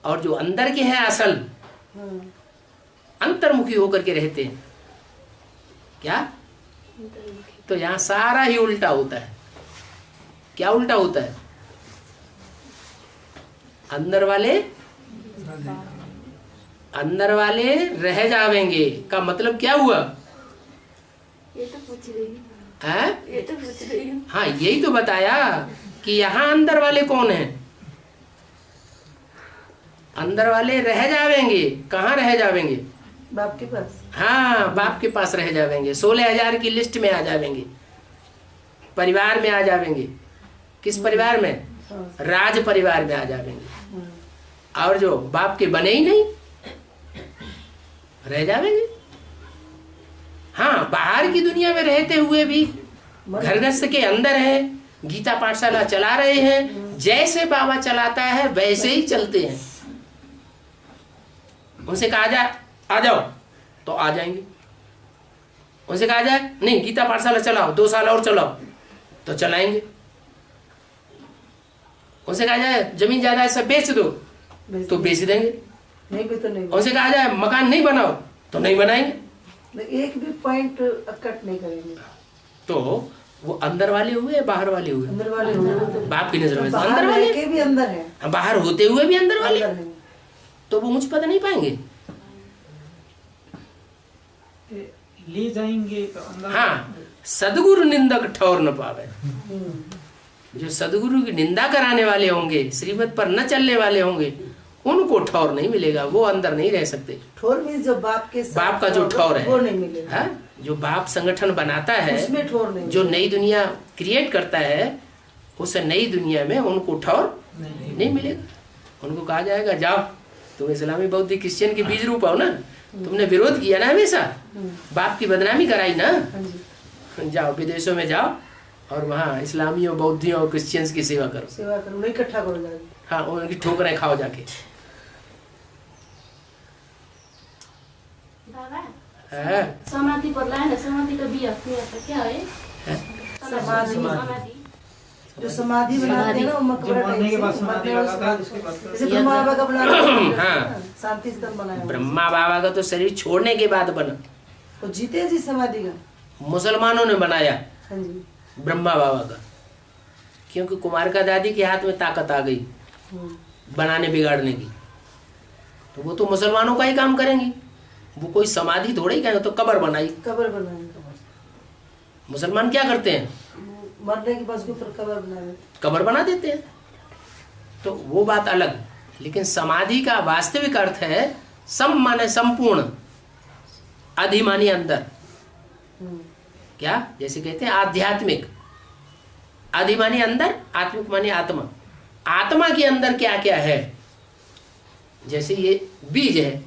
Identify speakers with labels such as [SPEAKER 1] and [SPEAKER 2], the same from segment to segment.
[SPEAKER 1] और जो अंदर के हैं असल अंतर्मुखी होकर के रहते हैं। क्या? तो यहाँ सारा ही उल्टा होता है। क्या उल्टा होता है? अंदर वाले रह जावेंगे का मतलब क्या हुआ?
[SPEAKER 2] ये तो पूछ रही
[SPEAKER 1] है?
[SPEAKER 2] ये तो पूछ रही हूँ।
[SPEAKER 1] हाँ, यही तो बताया कि यहाँ अंदर वाले कौन हैं? अंदर वाले रह जावेंगे। कहाँ रह जावेंगे?
[SPEAKER 3] बाप के पास।
[SPEAKER 1] हाँ, बाप के पास रह जावेंगे। 16,000 की लिस्ट में आ जावेंगे, परिवार में आ जावेंगे। किस परिवार में? राज परिवार में आ जावेंगे। और जो बाप के बने ही नहीं रह जावेंगे। हाँ, बाहर की दुनिया में रहते हुए भी घरगृहस्थ के अंदर है, गीता पाठशाला चला रहे हैं। जैसे बाबा चलाता है वैसे ही चलते हैं। उनसे कहा जाए आ जाओ तो आ जाएंगे। उनसे कहा जाए नहीं गीता पाठशाला चलाओ, 2 साल और चलाओ तो चलाएंगे। उनसे कहा जाए जमीन जायदाद सब बेच दो तो बेच देंगे।
[SPEAKER 3] नहीं भी तो नहीं।
[SPEAKER 1] उनसे कहा जाए मकान नहीं बनाओ तो नहीं बनाएंगे।
[SPEAKER 3] एक भी पॉइंट कट नहीं करेंगे।
[SPEAKER 1] तो वो अंदर वाले हुए बाहर वाले हुए?
[SPEAKER 3] अंदर वाले हुए।
[SPEAKER 1] बाप की नजर में
[SPEAKER 3] तो
[SPEAKER 1] अंदर वाले
[SPEAKER 3] के भी अंदर है,
[SPEAKER 1] बाहर होते हुए भी अंदर वाले,
[SPEAKER 3] अंदर है।
[SPEAKER 1] तो वो मुझ पद नहीं पाएंगे।
[SPEAKER 4] ले जाएंगे तो अंदर।
[SPEAKER 1] हाँ, सदगुरु निंदक ठौर न पावे। जो सदगुरु की निंदा कराने वाले होंगे, श्रीमत पर न चलने वाले होंगे, उनको ठौर नहीं मिलेगा। वो अंदर नहीं रह सकते।
[SPEAKER 3] ठौर मीन्स जो बाप के
[SPEAKER 1] बाप का जो ठौर है
[SPEAKER 3] वो नहीं मिलेगा।
[SPEAKER 1] हाँ? जो बाप संगठन बनाता है,
[SPEAKER 3] उसमें ठौर नहीं।
[SPEAKER 1] जो नई दुनिया क्रिएट करता है, उस नई दुनिया में उनको ठौर नहीं मिलेगा। उनको कहा जाएगा जाओ, तुम इस्लामी बौद्ध क्रिश्चियन के बीज रूप हो ना, तुमने विरोध किया ना हमेशा, बाप की बदनामी कराई ना, जाओ विदेशों में जाओ और वहाँ इस्लामियों बौद्धियों और क्रिश्चियंस की सेवा करो,
[SPEAKER 3] उन्हें इकट्ठा करो जाके।
[SPEAKER 1] हाँ, उनकी ठोकरें खाओ जाके।
[SPEAKER 2] बाबा समाधि पर लाए ना, समाधि का भी अपने क्या है?
[SPEAKER 3] समाधि जो समाधि बनाते हैं ना, वो मकबरा
[SPEAKER 4] मरने के बाद समाधि लगाता है, उसके बाद
[SPEAKER 3] जैसे ब्रह्मा बाबा का बनाया।
[SPEAKER 1] हाँ,
[SPEAKER 3] शांति स्तंभ बनाया।
[SPEAKER 1] ब्रह्मा बाबा का तो शरीर छोड़ने के बाद बना,
[SPEAKER 3] तो जीते जी समाधि का
[SPEAKER 1] मुसलमानों ने बनाया
[SPEAKER 3] हाँ जी।
[SPEAKER 1] ब्रह्मा बाबा का, क्योंकि कुमारिका दादी के हाथ में ताकत आ गई बनाने बिगाड़ने की। तो वो तो मुसलमानों का ही काम करेंगी, वो कोई समाधि थोड़ी कहेंगे। तो कब्र बनाई,
[SPEAKER 3] कब्र बनाई।
[SPEAKER 1] मुसलमान क्या करते हैं?
[SPEAKER 3] मरने के बाद उसके ऊपर
[SPEAKER 1] कब्र बना देते हैं। तो वो बात अलग। लेकिन समाधि का वास्तविक अर्थ है सम माने संपूर्ण, अधि माने अंदर। क्या? जैसे कहते हैं आध्यात्मिक, अधि माने अंदर, आत्मिक माने आत्मा। आत्मा के अंदर क्या क्या है? जैसे ये बीज है,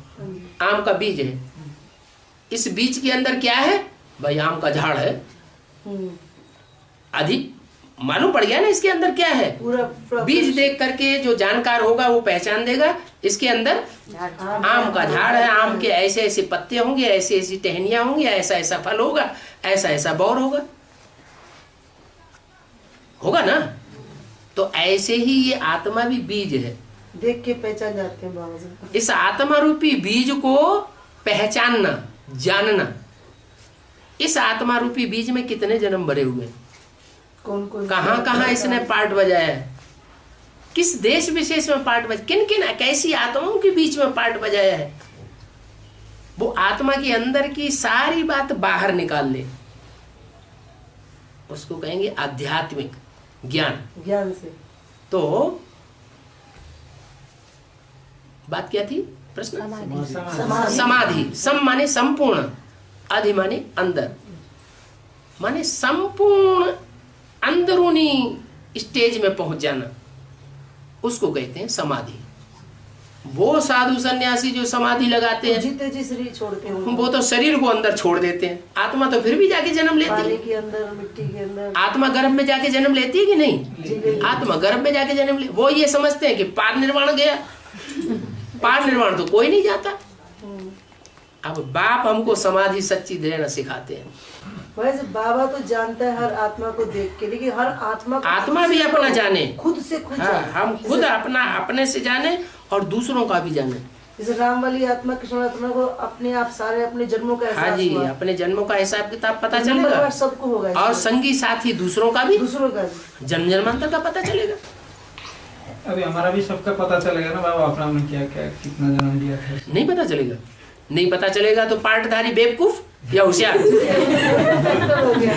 [SPEAKER 1] आम का बीज है, इस बीज के अंदर क्या है? भाई आम का झाड़ है। अधिक मालूम पड़ गया ना इसके अंदर क्या है।
[SPEAKER 3] पूरा
[SPEAKER 1] बीज देख करके जो जानकार होगा वो पहचान देगा इसके अंदर आम का झाड़ है, आम के ऐसे ऐसे पत्ते होंगे, ऐसी ऐसी टहनियां होंगी, ऐसा ऐसा फल होगा, ऐसा ऐसा बौर होगा, होगा ना। तो ऐसे ही ये आत्मा भी बीज है,
[SPEAKER 3] देख के पहचान जाते हैं बाबा जी।
[SPEAKER 1] इस आत्मा रूपी बीज को पहचानना, जानना। इस आत्मा रूपी बीज में कितने जन्म भरे हुए,
[SPEAKER 3] कौन कौन
[SPEAKER 1] कहाँ कहाँ इसने पार्ट बजाया है, किस देश विशेष में पार्ट बजाया, किन किन कैसी आत्माओं के बीच में पार्ट बजाया है। वो आत्मा के अंदर की सारी बात बाहर निकाल ले, उसको कहेंगे आध्यात्मिक ज्ञान।
[SPEAKER 3] ज्ञान से।
[SPEAKER 1] तो बात क्या थी? प्रश्न समाधि। सम माने संपूर्ण, अधि माने अंदर, माने संपूर्ण अंदरूनी स्टेज में पहुंच जाना, उसको कहते हैं समाधि। वो साधु सन्यासी जो समाधि लगाते हैं,
[SPEAKER 3] जीते जी शरीर छोड़ते हैं,
[SPEAKER 1] वो तो शरीर को अंदर छोड़ देते हैं, आत्मा तो फिर भी जाके जन्म लेती
[SPEAKER 3] पानी
[SPEAKER 1] है।
[SPEAKER 3] के अंदर, मिट्टी के अंदर।
[SPEAKER 1] आत्मा गर्भ में जाके जन्म लेती है कि नहीं? आत्मा गर्भ में जाके जन्म ले। वो ये समझते हैं कि पार निर्वाण गया, पार निर्वाण तो कोई नहीं जाता। अब बाप हमको समाधि सच्ची देना सिखाते हैं।
[SPEAKER 3] वैसे बाबा तो जानता है हर आत्मा को देख के, लेकिन हर आत्मा को
[SPEAKER 1] आत्मा भी अपना जाने,
[SPEAKER 3] खुद से खुद
[SPEAKER 1] हाँ, हम खुद अपना अपने से जाने और दूसरों का भी जाने।
[SPEAKER 3] जैसे राम वाली आत्मा कृष्ण आत्मा को अपने आप सारे अपने जन्मों का
[SPEAKER 1] हाँ जी,
[SPEAKER 3] हुआ।
[SPEAKER 1] अपने जन्मों का हिसाब किताब पता
[SPEAKER 3] नंबर
[SPEAKER 1] चलेगा,
[SPEAKER 3] सबको होगा
[SPEAKER 1] और संगी साथी दूसरों का भी,
[SPEAKER 3] दूसरों का भी।
[SPEAKER 1] जन्म जन्मांतर का पता चलेगा।
[SPEAKER 4] अभी हमारा भी सबका पता चलेगा ना बाबा, अपना हमने क्या क्या कितना जन्म दिया था।
[SPEAKER 1] नहीं पता चलेगा, नहीं पता चलेगा तो पार्टधारी बेवकूफ या होशियार।
[SPEAKER 3] हो गया।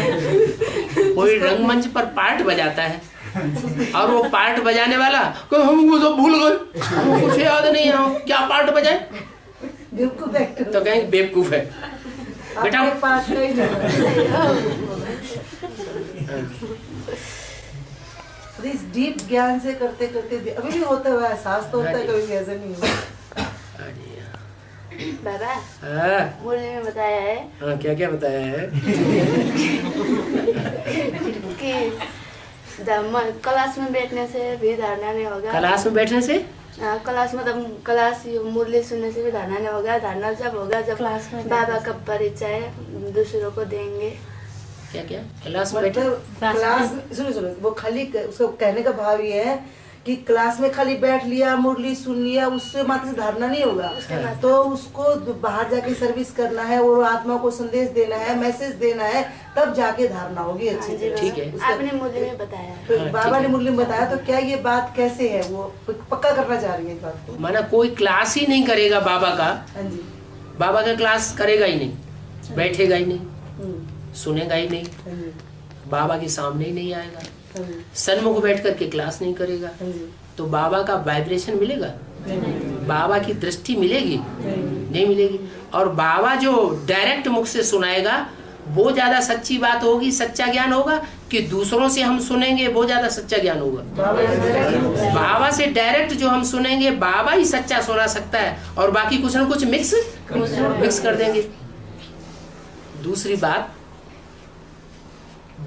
[SPEAKER 1] कोई रंगमंच पर पार्ट बजाता है और वो पार्ट बजाने वाला हम वो सब भूल गए, हमको कुछ याद नहीं है क्या पार्ट बजाए,
[SPEAKER 3] बेवकूफ एक्टर
[SPEAKER 1] तो कहेंगे बेवकूफ है बेटा।
[SPEAKER 3] अपने पास का ही नहीं। इस डीप ज्ञान से करते करते अभी भी होता है, एहसास तो होता है, कभी भी ऐसा नहीं होता।
[SPEAKER 2] बाबा
[SPEAKER 1] हाँ
[SPEAKER 2] मुरली में बताया है
[SPEAKER 1] हाँ, क्या क्या बताया है
[SPEAKER 2] कि क्लास में बैठने से भी धारणा नहीं होगा।
[SPEAKER 1] क्लास में बैठने से
[SPEAKER 2] क्लास मतलब क्लास मुरली सुनने से भी धारणा नहीं होगा। धारणा जब होगा जब
[SPEAKER 5] क्लास में
[SPEAKER 2] बाबा का परिचय दूसरों को देंगे।
[SPEAKER 1] क्या क्या क्लास में बैठे,
[SPEAKER 3] मतलब क्लास सुनो वो खाली उसका कहने का भाव ये है कि क्लास में खाली बैठ लिया, मुरली सुन लिया, उससे मात्र धारणा नहीं होगा। तो उसको बाहर जाके सर्विस करना है और आत्मा को संदेश देना है, मैसेज देना है, तब जाके धारणा होगी अच्छी तरह।
[SPEAKER 1] ठीक है।
[SPEAKER 2] आपने मुरली में बताया है।
[SPEAKER 3] फिर
[SPEAKER 1] हाँ,
[SPEAKER 3] बाबा
[SPEAKER 1] ठीक
[SPEAKER 3] ने
[SPEAKER 1] है।
[SPEAKER 3] मुरली में बताया, तो क्या ये बात कैसे है, वो पक्का करना चाह रही है इस बात को।
[SPEAKER 1] माना कोई क्लास ही नहीं करेगा बाबा का,
[SPEAKER 3] हाँ जी।
[SPEAKER 1] बाबा का क्लास करेगा ही नहीं, बैठेगा ही नहीं, सुनेगा ही नहीं,
[SPEAKER 3] हाँ जी।
[SPEAKER 1] बाबा के सामने ही नहीं आएगा,
[SPEAKER 3] हाँ जी।
[SPEAKER 1] सन्मुख बैठ करके क्लास नहीं करेगा,
[SPEAKER 3] हाँ जी।
[SPEAKER 1] तो बाबा का वाइब्रेशन मिलेगा, बाबा की दृष्टि मिलेगी नहीं मिलेगी। और बाबा जो डायरेक्ट मुख से सुनाएगा वो ज्यादा सच्ची बात होगी, सच्चा ज्ञान होगा, कि दूसरों से हम सुनेंगे वो ज्यादा सच्चा ज्ञान होगा। बाबा से डायरेक्ट जो हम सुनेंगे बाबा ही सच्चा सुना सकता है, और बाकी कुछ ना कुछ मिक्स कर देंगे। दूसरी बात,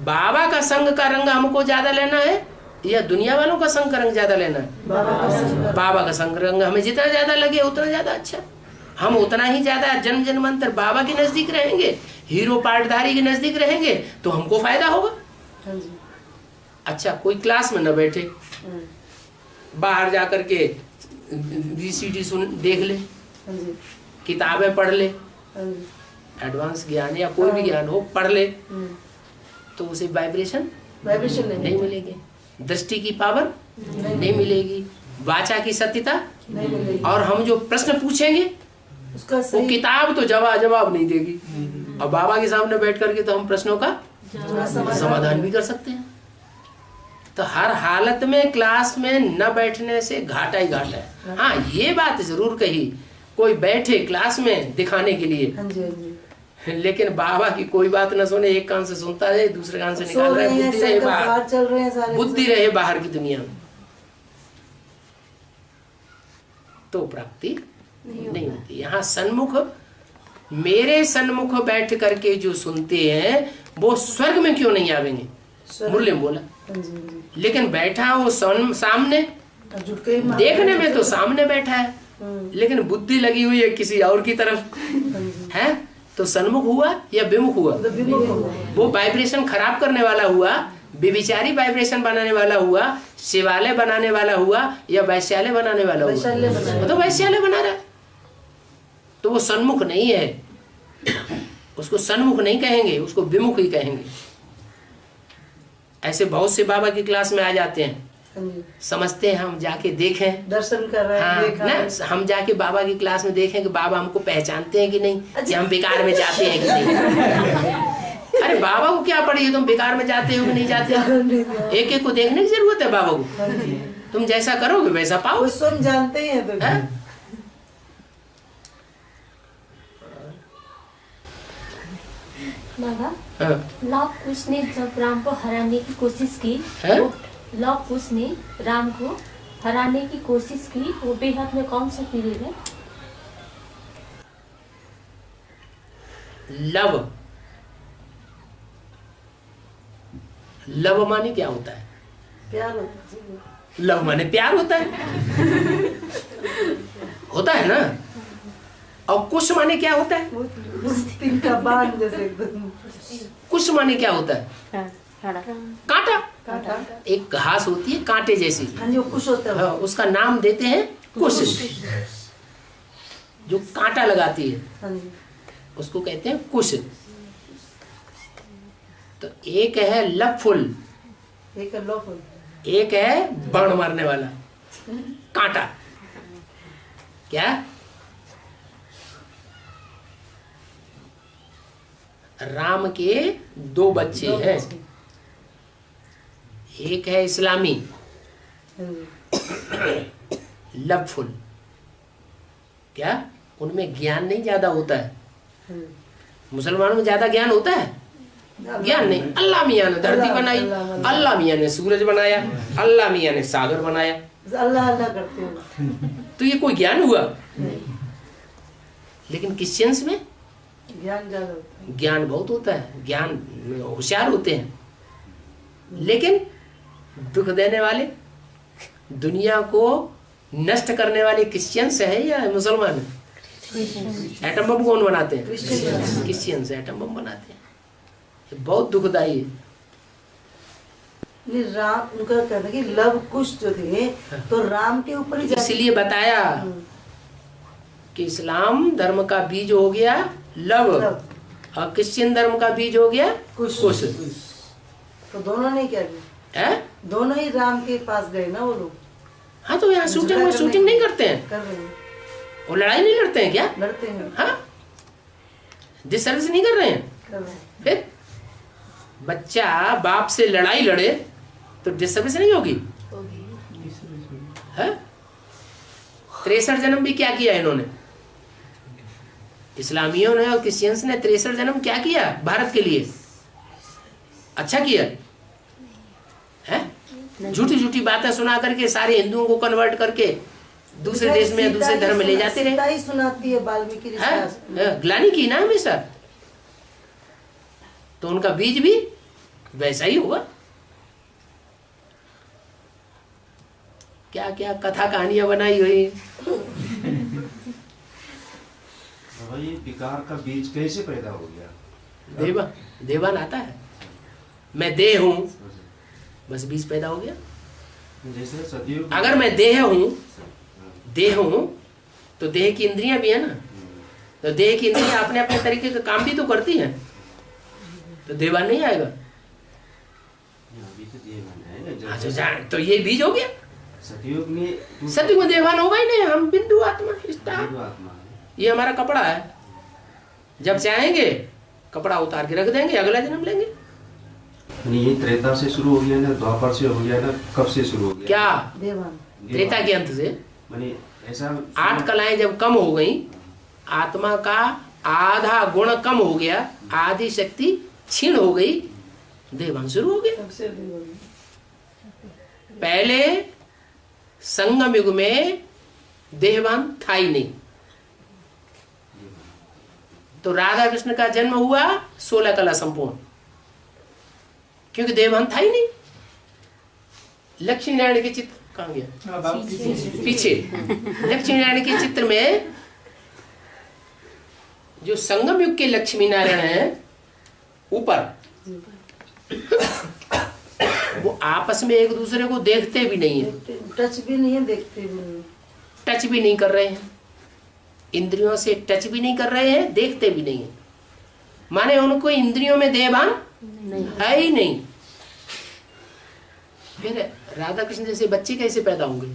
[SPEAKER 1] बाबा का संग का रंग हमको ज्यादा लेना है या दुनिया वालों का संग का रंग ज्यादा लेना है? बाबा का संग रंग हमें जितना ज्यादा लगे उतना ज्यादा अच्छा, हम उतना ही ज्यादा जन्म जन्मांतर बाबा के नजदीक रहेंगे, हीरो पार्टधारी के नजदीक रहेंगे, तो हमको फायदा होगा। अच्छा, कोई क्लास में न बैठे, बाहर जाकर के VCD सुन देख ले, किताबें पढ़ ले, एडवांस ज्ञान या कोई भी ज्ञान हो पढ़ ले, तो उसे वाइब्रेशन नहीं मिलेगी, दृष्टि की पावर नहीं मिलेगी, वाचा की सत्यता, और हम जो प्रश्न पूछेंगे
[SPEAKER 3] उसका
[SPEAKER 1] वो किताब तो जवाब नहीं देगी, और बाबा के सामने बैठ करके तो हम प्रश्नों का समाधान भी कर सकते हैं। तो हर हालत में क्लास में न बैठने से घाटा ही घाटा है। हाँ, ये बात जरूर कही, कोई बैठे क्लास में दिखाने के लिए, लेकिन बाबा की कोई बात न सुने, एक कान से सुनता रहे, दूसरे कान से निकाल रहे, बुद्धि रहे बाहर,
[SPEAKER 3] चल रहे हैं सारे,
[SPEAKER 1] बुद्धि रहे बाहर की दुनिया में, तो प्राप्ति नहीं होती। यहाँ सन्मुख, मेरे सन्मुख बैठ करके जो सुनते हैं वो स्वर्ग में क्यों नहीं आवेंगे, मुरली में बोला, लेकिन बैठा वो सामने, देखने में तो सामने बैठा है, लेकिन बुद्धि लगी हुई है किसी और की तरफ है, तो सन्मुख हुआ या विमुख हुआ? वो वाइब्रेशन खराब करने वाला हुआ, व्यभिचारी वाइब्रेशन बनाने वाला हुआ, शिवालय बनाने वाला हुआ, या वैश्यालय बनाने वाला हुआ? तो वैश्यालय बना रहा है, तो वो सन्मुख नहीं है, उसको सन्मुख नहीं कहेंगे, उसको विमुख ही कहेंगे। ऐसे बहुत से बाबा की क्लास में आ जाते हैं, समझते हैं हम जाके देखें,
[SPEAKER 3] दर्शन कर रहे हैं,
[SPEAKER 1] हाँ,
[SPEAKER 3] देखा
[SPEAKER 1] ना, हम जाके बाबा की क्लास में देखें कि बाबा हमको पहचानते हैं कि नहीं, कि हम बेकार में जाते हैं कि नहीं। अरे बाबा को क्या पड़ी है, तुम बेकार में जाते हो कि नहीं जाते हो? एक एक को देखने की जरूरत है बाबा को, तुम जैसा करोगे वैसा पाओगे।
[SPEAKER 3] स्वयं जानते ही हैं तो।
[SPEAKER 5] बाबा,
[SPEAKER 1] हाँ।
[SPEAKER 5] लव कुश ने जब राम को हराने की कोशिश की, लव कुश ने राम को हराने की कोशिश की, वो बेहद में कौन सा पीरियड है?
[SPEAKER 1] लव माने क्या होता है?
[SPEAKER 3] प्यार होता है।
[SPEAKER 1] लव माने प्यार होता है, होता है ना। और कुश माने क्या होता है?
[SPEAKER 3] तीन का बाण जैसे एकदम।
[SPEAKER 1] कुश माने क्या होता है? कांटा।
[SPEAKER 3] कांटा।
[SPEAKER 1] एक घास होती है कांटे जैसी,
[SPEAKER 3] हाँ जी, वो कुश होता है।
[SPEAKER 1] हाँ, उसका नाम देते हैं कुश, जो कांटा लगाती है
[SPEAKER 3] हाँ जी।
[SPEAKER 1] उसको कहते हैं कुश। तो एक है लवफुल,
[SPEAKER 3] एक है लॉफुल,
[SPEAKER 1] एक है बाण मारने वाला कांटा। क्या? राम के दो बच्चे हैं, एक है इस्लामी
[SPEAKER 3] हाँ जी।
[SPEAKER 1] लवफुल, क्या उनमें ज्ञान नहीं ज्यादा होता है।
[SPEAKER 3] हाँ जी।
[SPEAKER 1] मुसलमानों में ज्यादा ज्ञान होता है? ज्ञान नहीं। अल्लाह मियाँ ने धरती बनाई, अल्लाह मियाँ ने सूरज बनाया, अल्लाह मियाँ ने सागर बनाया,
[SPEAKER 3] अल्लाह अल्लाह करते हैं,
[SPEAKER 1] तो ये कोई ज्ञान हुआ? लेकिन क्रिश्चियंस में
[SPEAKER 3] ज्ञान ज्यादा होता है।
[SPEAKER 1] ज्ञान बहुत होता है, ज्ञान होशियार होते हैं, लेकिन दुख देने वाले, दुनिया को नष्ट करने वाले क्रिश्चियंस है या मुसलमान है? एटम बम कौन बनाते हैं? क्रिश्चियंस एटम बम बनाते हैं। ये बहुत दुखदाई है।
[SPEAKER 3] नहीं, राम उनका कहना कि लव कुश जो थे तो राम के ऊपर ही
[SPEAKER 1] इसलिए बताया कि इस्लाम धर्म का बीज हो गया लव, और क्रिश्चियन धर्म का बीज हो गया
[SPEAKER 3] कुश।
[SPEAKER 1] कुश।
[SPEAKER 3] तो दोनों ने क्या किया?
[SPEAKER 1] है?
[SPEAKER 3] दोनों ही राम के पास गए ना वो लोग।
[SPEAKER 1] हाँ, तो यहाँ शूटिंग में शूटिंग नहीं करते हैं,
[SPEAKER 3] कर रहे हैं,
[SPEAKER 1] वो लड़ाई नहीं लड़ते हैं क्या?
[SPEAKER 3] लड़ते हैं,
[SPEAKER 1] हाँ, डिसर्विस नहीं कर रहे हैं।
[SPEAKER 3] कर रहे हैं।
[SPEAKER 1] फिर बच्चा बाप से लड़ाई लड़े तो डिसर्विस नहीं होगी? है? 63 जन्म भी क्या किया इन्होंने? इस्लामियों ने और क्रिश्चियंस ने 63 जन्म क्या किया भारत के लिए? अच्छा किया है? झूठी झूठी बातें सुना करके सारे हिंदुओं को कन्वर्ट करके दूसरे देश में दूसरे धर्म में ले जाते रहे।
[SPEAKER 3] सीता ही सुनाती है वाल्मीकि ऋषि।
[SPEAKER 1] ग्लानि की ना हमेशा, तो उनका बीज भी वैसा ही होगा। क्या क्या कथा कहानियां बनाई हुई।
[SPEAKER 6] ये विकार का बीज कैसे पैदा हो गया?
[SPEAKER 1] देवान आता है, मैं देह हूं, बस बीज पैदा हो गया।
[SPEAKER 6] जैसे सतयुग,
[SPEAKER 1] अगर मैं देह हूं तो देह की इंद्रियां भी है ना, तो देह की इंद्रियां अपने अपने तरीके का काम भी तो करती हैं, तो देवान नहीं आएगा।
[SPEAKER 6] अभी तो देवान है ना,
[SPEAKER 1] अच्छा, तो ये बीज हो गया।
[SPEAKER 6] सतयुग में
[SPEAKER 1] सत्य में देवान होगा ही नहीं, हम बिंदु आत्मा स्टार।
[SPEAKER 6] आत्मा है।
[SPEAKER 1] ये हमारा कपड़ा है, जब चाहेंगे कपड़ा उतार के रख देंगे, अगला जन्म लेंगे।
[SPEAKER 6] ये त्रेता से शुरू हो गया ना, द्वापर से हो गया ना, कब से शुरू हो गया?
[SPEAKER 1] क्या?
[SPEAKER 3] देवान
[SPEAKER 1] त्रेता के अंत से।
[SPEAKER 6] माने ऐसा
[SPEAKER 1] 8 कलाएं जब कम हो गई, आत्मा का आधा गुण कम हो गया, आधी शक्ति क्षीण हो गई, देवान शुरू हो गया।
[SPEAKER 3] सबसे देवान।
[SPEAKER 1] पहले संगम युग में देहवान था ही नहीं, तो राधा कृष्ण का जन्म हुआ 16 कला संपूर्ण, क्योंकि देवभान था ही नहीं। लक्ष्मी नारायण के चित्र कहाँ गया? पीछे लक्ष्मी नारायण के चित्र में जो संगम युग के लक्ष्मी नारायण हैं ऊपर, वो आपस में एक दूसरे को देखते भी नहीं है,
[SPEAKER 3] टच भी नहीं है, देखते भी नहीं,
[SPEAKER 1] टच भी नहीं कर रहे हैं, इंद्रियों से टच भी नहीं कर रहे हैं, देखते भी नहीं है, माने उनको इंद्रियों में देहभान है ही नहीं। फिर राधा कृष्ण जैसे बच्चे कैसे पैदा होंगे?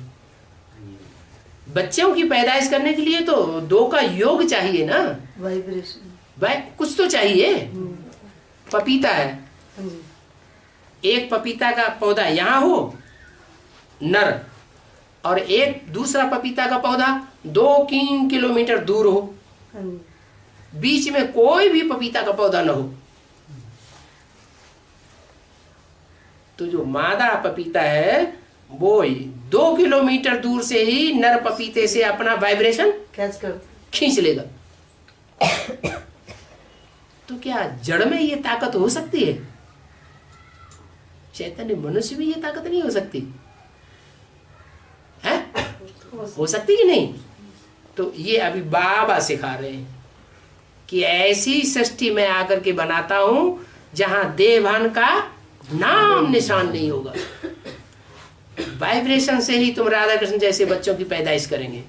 [SPEAKER 1] बच्चों की पैदाइश करने के लिए तो 2 का योग चाहिए ना,
[SPEAKER 3] वाइब्रेशन,
[SPEAKER 1] भाई कुछ तो चाहिए। पपीता है, एक पपीता का पौधा यहाँ हो नर, और एक दूसरा पपीता का पौधा 2-3 किलोमीटर दूर हो, बीच में कोई भी पपीता का पौधा न हो, तो जो मादा पपीता है वो 2 किलोमीटर दूर से ही नर पपीते से अपना वाइब्रेशन
[SPEAKER 3] कैच कर
[SPEAKER 1] खींच लेगा। तो क्या जड़ में ये ताकत हो सकती है? चैतन्य मनुष्य में ये ताकत नहीं हो सकती है? हो सकती कि नहीं? तो ये अभी बाबा सिखा रहे हैं कि ऐसी सृष्टि में आकर के बनाता हूं जहां देवभान का नाम निशान नहीं होगा। वाइब्रेशन से ही तुम राधा कृष्ण जैसे बच्चों की पैदाइश करेंगे।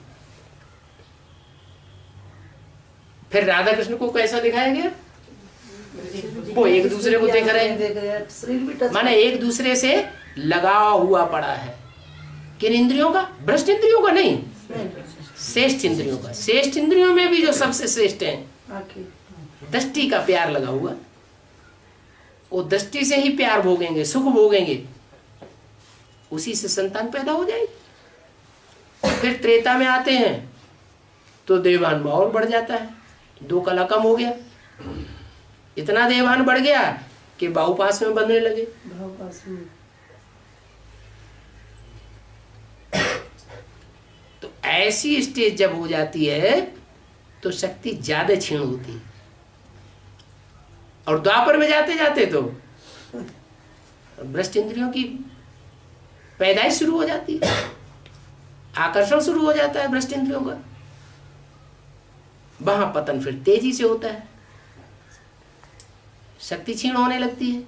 [SPEAKER 1] फिर राधा कृष्ण को कैसा दिखाया गया? वो एक दूसरे को देख रहे हैं, माने एक दूसरे से लगाव हुआ पड़ा है। किन इंद्रियों का? भ्रष्ट इंद्रियों का नहीं, श्रेष्ठ इंद्रियों का। श्रेष्ठ इंद्रियों में भी जो सबसे श्रेष्ठ है, दृष्टि का प्यार लगा हुआ। वो दृष्टि से ही प्यार भोगेंगे, सुख भोगेंगे, उसी से संतान पैदा हो जाएगी। फिर त्रेता में आते हैं तो देवान भाव और बढ़ जाता है, 2 कला कम हो गया। इतना देवान बढ़ गया कि बाहुपास में बनने लगे। तो ऐसी स्टेज जब हो जाती है तो शक्ति ज्यादा क्षीण होती है। और द्वापर में जाते जाते तो भ्रष्ट इंद्रियों की पैदाइश शुरू हो जाती है, आकर्षण शुरू हो जाता है भ्रष्ट इंद्रियों का। वहां पतन फिर तेजी से होता है, शक्ति क्षीण होने लगती है,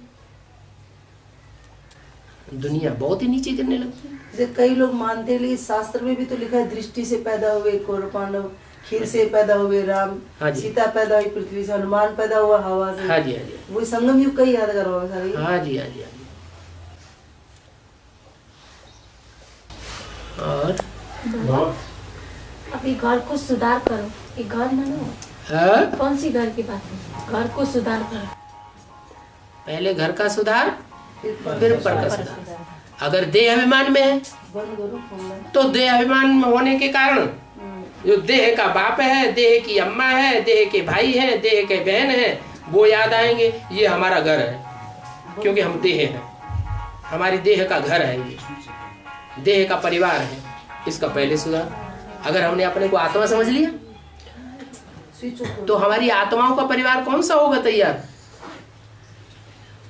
[SPEAKER 1] दुनिया बहुत ही नीचे गिरने लगती है।
[SPEAKER 3] जैसे कई लोग मानते हैं, शास्त्र में भी तो लिखा है दृष्टि से पैदा हुए कौरव पांडव, खीर से पैदा हुए राम, सीता पैदा हुई पृथ्वी से, हनुमान पैदा हुआ हवा से।
[SPEAKER 1] हाँ जी, हाँ जी।
[SPEAKER 3] वो संगम युग का ही याद करवाओगे सारे।
[SPEAKER 1] हाँ जी, हाँ जी, हाँ जी। और
[SPEAKER 5] अभी घर को सुधार करो, ये घर मानो कौन सी घर की बात है? घर को सुधार करो,
[SPEAKER 1] पहले घर का सुधार, फिर पर का सुधार। अगर देह अभिमान में है तो देह अभिमान में होने के कारण जो देह का बाप है, देह की अम्मा है, देह के भाई है, देह के बहन है, वो याद आएंगे। ये हमारा घर है, क्योंकि हम देह हैं, हमारी देह का घर है, ये देह का परिवार है। इसका पहले सुधार। अगर हमने अपने को आत्मा समझ लिया तो हमारी आत्माओं का परिवार कौन सा होगा तैयार?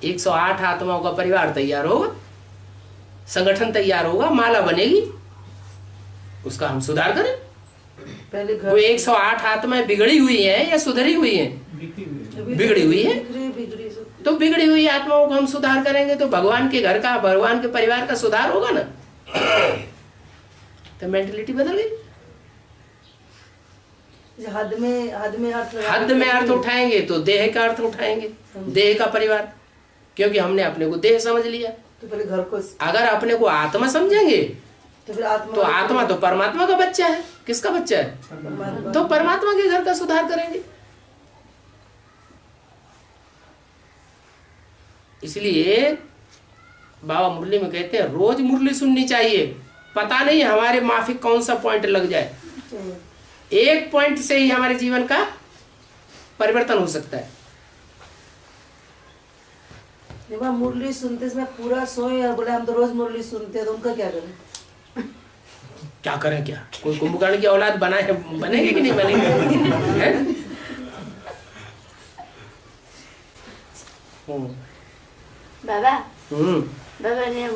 [SPEAKER 1] 108 आत्माओं का परिवार तैयार होगा, संगठन तैयार होगा, माला बनेगी, उसका हम सुधार करें।
[SPEAKER 3] पहले
[SPEAKER 1] वो 108 आत्माएं बिगड़ी हुई हैं या सुधरी हुई हैं? बिगड़ी हुई है। तो बिगड़ी हुई आत्माओं को हम सुधार करेंगे तो भगवान के घर का, भगवान के परिवार का सुधार होगा ना। तो मेंटलिटी बदल गई।
[SPEAKER 3] हद में अर्थ
[SPEAKER 1] उठाएंगे तो देह का अर्थ उठाएंगे, देह का परिवार, क्योंकि हमने अपने को देह समझ लिया।
[SPEAKER 3] तो पहले घर को,
[SPEAKER 1] अगर अपने को आत्मा समझेंगे
[SPEAKER 3] तो फिर
[SPEAKER 1] आत्मा तो परमात्मा का बच्चा है। किसका बच्चा है? तो परमात्मा के घर का सुधार करेंगे। इसलिए बाबा मुरली में कहते हैं रोज मुरली सुननी चाहिए। पता नहीं हमारे माफिक कौन सा पॉइंट लग जाए, एक पॉइंट से ही हमारे जीवन का परिवर्तन हो सकता है।
[SPEAKER 3] मुरली सुनते समय पूरा सोए और बोले हम तो रोज मुरली सुनते हैं, तो उनका क्या करें?
[SPEAKER 1] क्या करें? क्या कोई कुंभकर्ण की औलाद बनाए, बनेंगे कि नहीं बनेंगे?
[SPEAKER 2] बाबा बाबा ने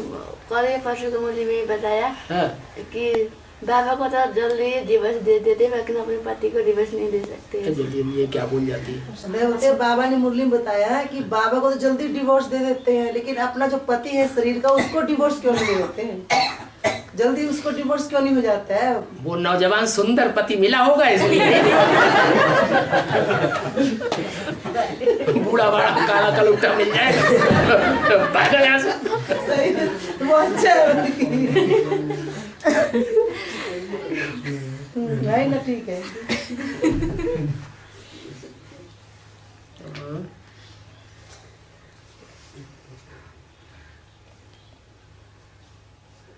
[SPEAKER 2] कल परसों को मुरली में बताया कि बाबा को तो जल्दी डिवोर्स दे देते, लेकिन अपने पति को डिवोर्स नहीं दे सकते।
[SPEAKER 1] ये क्या बोल जाती है?
[SPEAKER 3] बाबा ने मुरली में बताया कि बाबा को तो जल्दी डिवोर्स दे देते हैं, लेकिन अपना जो पति है शरीर का, उसको डिवोर्स क्यों नहीं दे देते हैं? जल्दी उसको डिवोर्स क्यों नहीं हो जाता है?
[SPEAKER 1] वो नौजवान सुंदर पति मिला होगा इसलिए। बूढ़ा बाड़ा काला कलुट्टा मिल जाएगा, भागा यहाँ से।
[SPEAKER 3] वो अच्छा है ना, ठीक है।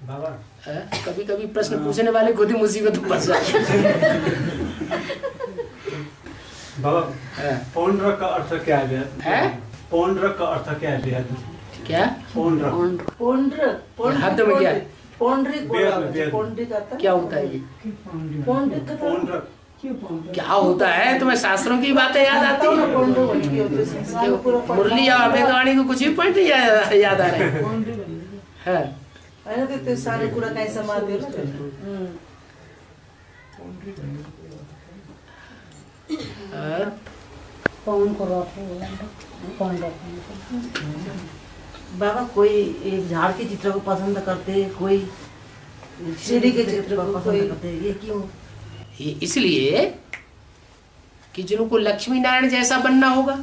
[SPEAKER 6] बाबा
[SPEAKER 1] कभी कभी प्रश्न पूछने वाले खुद ही मुसीबत में फंस जाते हैं।
[SPEAKER 6] बाबा पौंड्र का अर्थ क्या है? पौंड्र का अर्थ क्या है?
[SPEAKER 1] क्या
[SPEAKER 3] पौंड्र
[SPEAKER 1] हद में क्या?
[SPEAKER 3] पौंड्रिक
[SPEAKER 1] क्या होता है ये?
[SPEAKER 6] पौंड्र
[SPEAKER 1] क्या होता है? तुम्हें शास्त्रों की बातें याद आती है? मुरली या बेगाड़ी को कुछ भी पॉइंट याद आ रहे हैं।
[SPEAKER 3] तो सारे पूरा कैसा मार दे बाबा। कोई एक झाड़ के चित्र को पसंद करते, कोई सीढ़ी के चित्र को कोई ये क्यों?
[SPEAKER 1] ये इसलिए कि जिनको लक्ष्मी नारायण जैसा बनना होगा,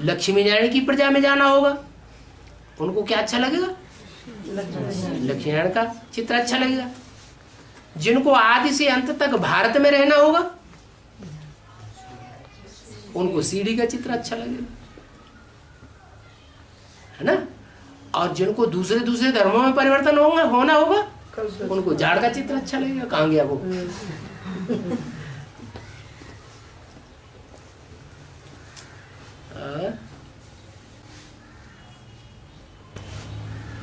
[SPEAKER 1] लक्ष्मी नारायण की प्रजा में जाना होगा, उनको क्या अच्छा लगेगा? लक्ष्मी नारायण का चित्र अच्छा लगेगा। जिनको आदि से अंत तक भारत में रहना होगा, उनको सीढ़ी का चित्र अच्छा लगेगा, है ना। और जिनको दूसरे दूसरे धर्मों में परिवर्तन होना होगा, उनको झाड़ का चित्र अच्छा लगेगा। कहाँ गया वो?